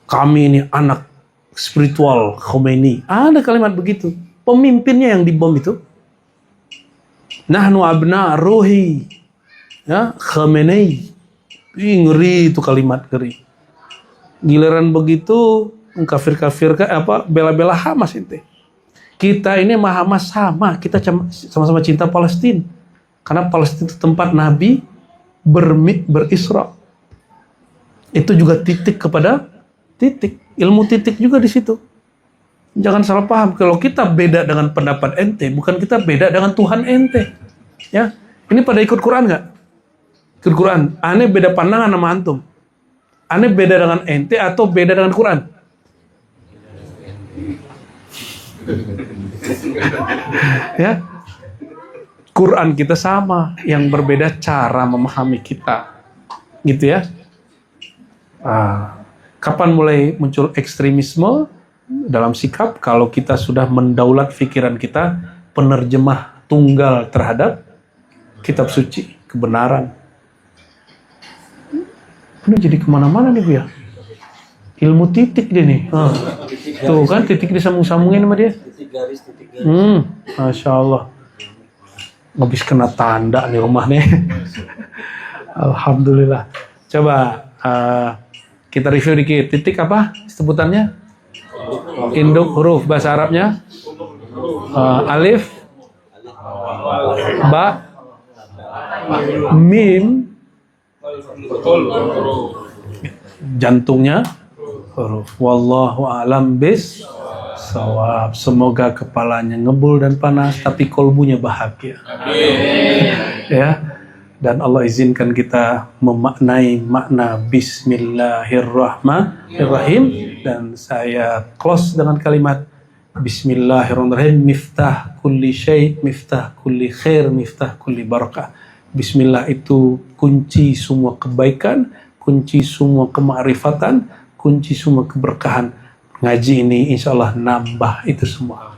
A: Kami ini anak spiritual Khomeini. Ada kalimat begitu. Pemimpinnya yang dibom itu. Nahnu abna ruhi. Ya, Khomeini. Ngeri itu kalimat, ngeri. Giliran begitu, kafir-kafir, bela-bela Hamas ente. Kita ini sama Hamas sama. Kita sama-sama cinta Palestina. Karena Palestina itu tempat Nabi berisra. Itu juga titik kepada titik. Ilmu titik juga di situ. Jangan salah paham. Kalau kita beda dengan pendapat ente, bukan kita beda dengan Tuhan ente. Ya, ini pada ikut Quran nggak? Ikut Quran. Aneh beda pandangan sama antum. Aneh beda dengan ente atau beda dengan Quran? Ya. Quran kita sama, yang berbeda cara memahami kita, gitu ya. Kapan mulai muncul ekstremisme dalam sikap? Kalau kita sudah mendaulat pikiran kita, penerjemah tunggal terhadap kitab suci, kebenaran. Ini jadi kemana-mana nih Bu ya. Ilmu titik dia nih. Tuh kan titik disambung-sambungin sama dia.
C: Titik garis.
A: Masya Allah. Habis kena tanda nih rumah nih. Alhamdulillah. Coba kita review dikit. Titik apa sebutannya? Induk huruf bahasa Arabnya. Alif, ba, mim, jantungnya huruf. Wallahu a'lam bis sawab. Semoga kepalanya ngebul dan panas, tapi kolbunya bahagia. Ya, dan Allah izinkan kita memaknai makna Bismillahirrahmanirrahim. Dan saya close dengan kalimat Bismillahirrahmanirrahim. Miftah kulli syai, miftah kulli khair, miftah kulli barakah. Bismillah itu kunci semua kebaikan, kunci semua kemakrifatan, kunci semua keberkahan. Ngaji ini insya Allah nambah itu semua.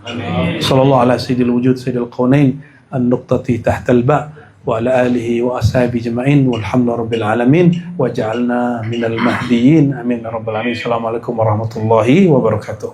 A: Sallallahu ala sayyidil wujud sayyidil qawnain an-nuqtati tahtal ba wa ala alihi wa ashabi jama'in walhamdulillah rabbil alamin wa ja'alna minal mahdiyin amin rabbal alamin. Assalamualaikum warahmatullahi wabarakatuh.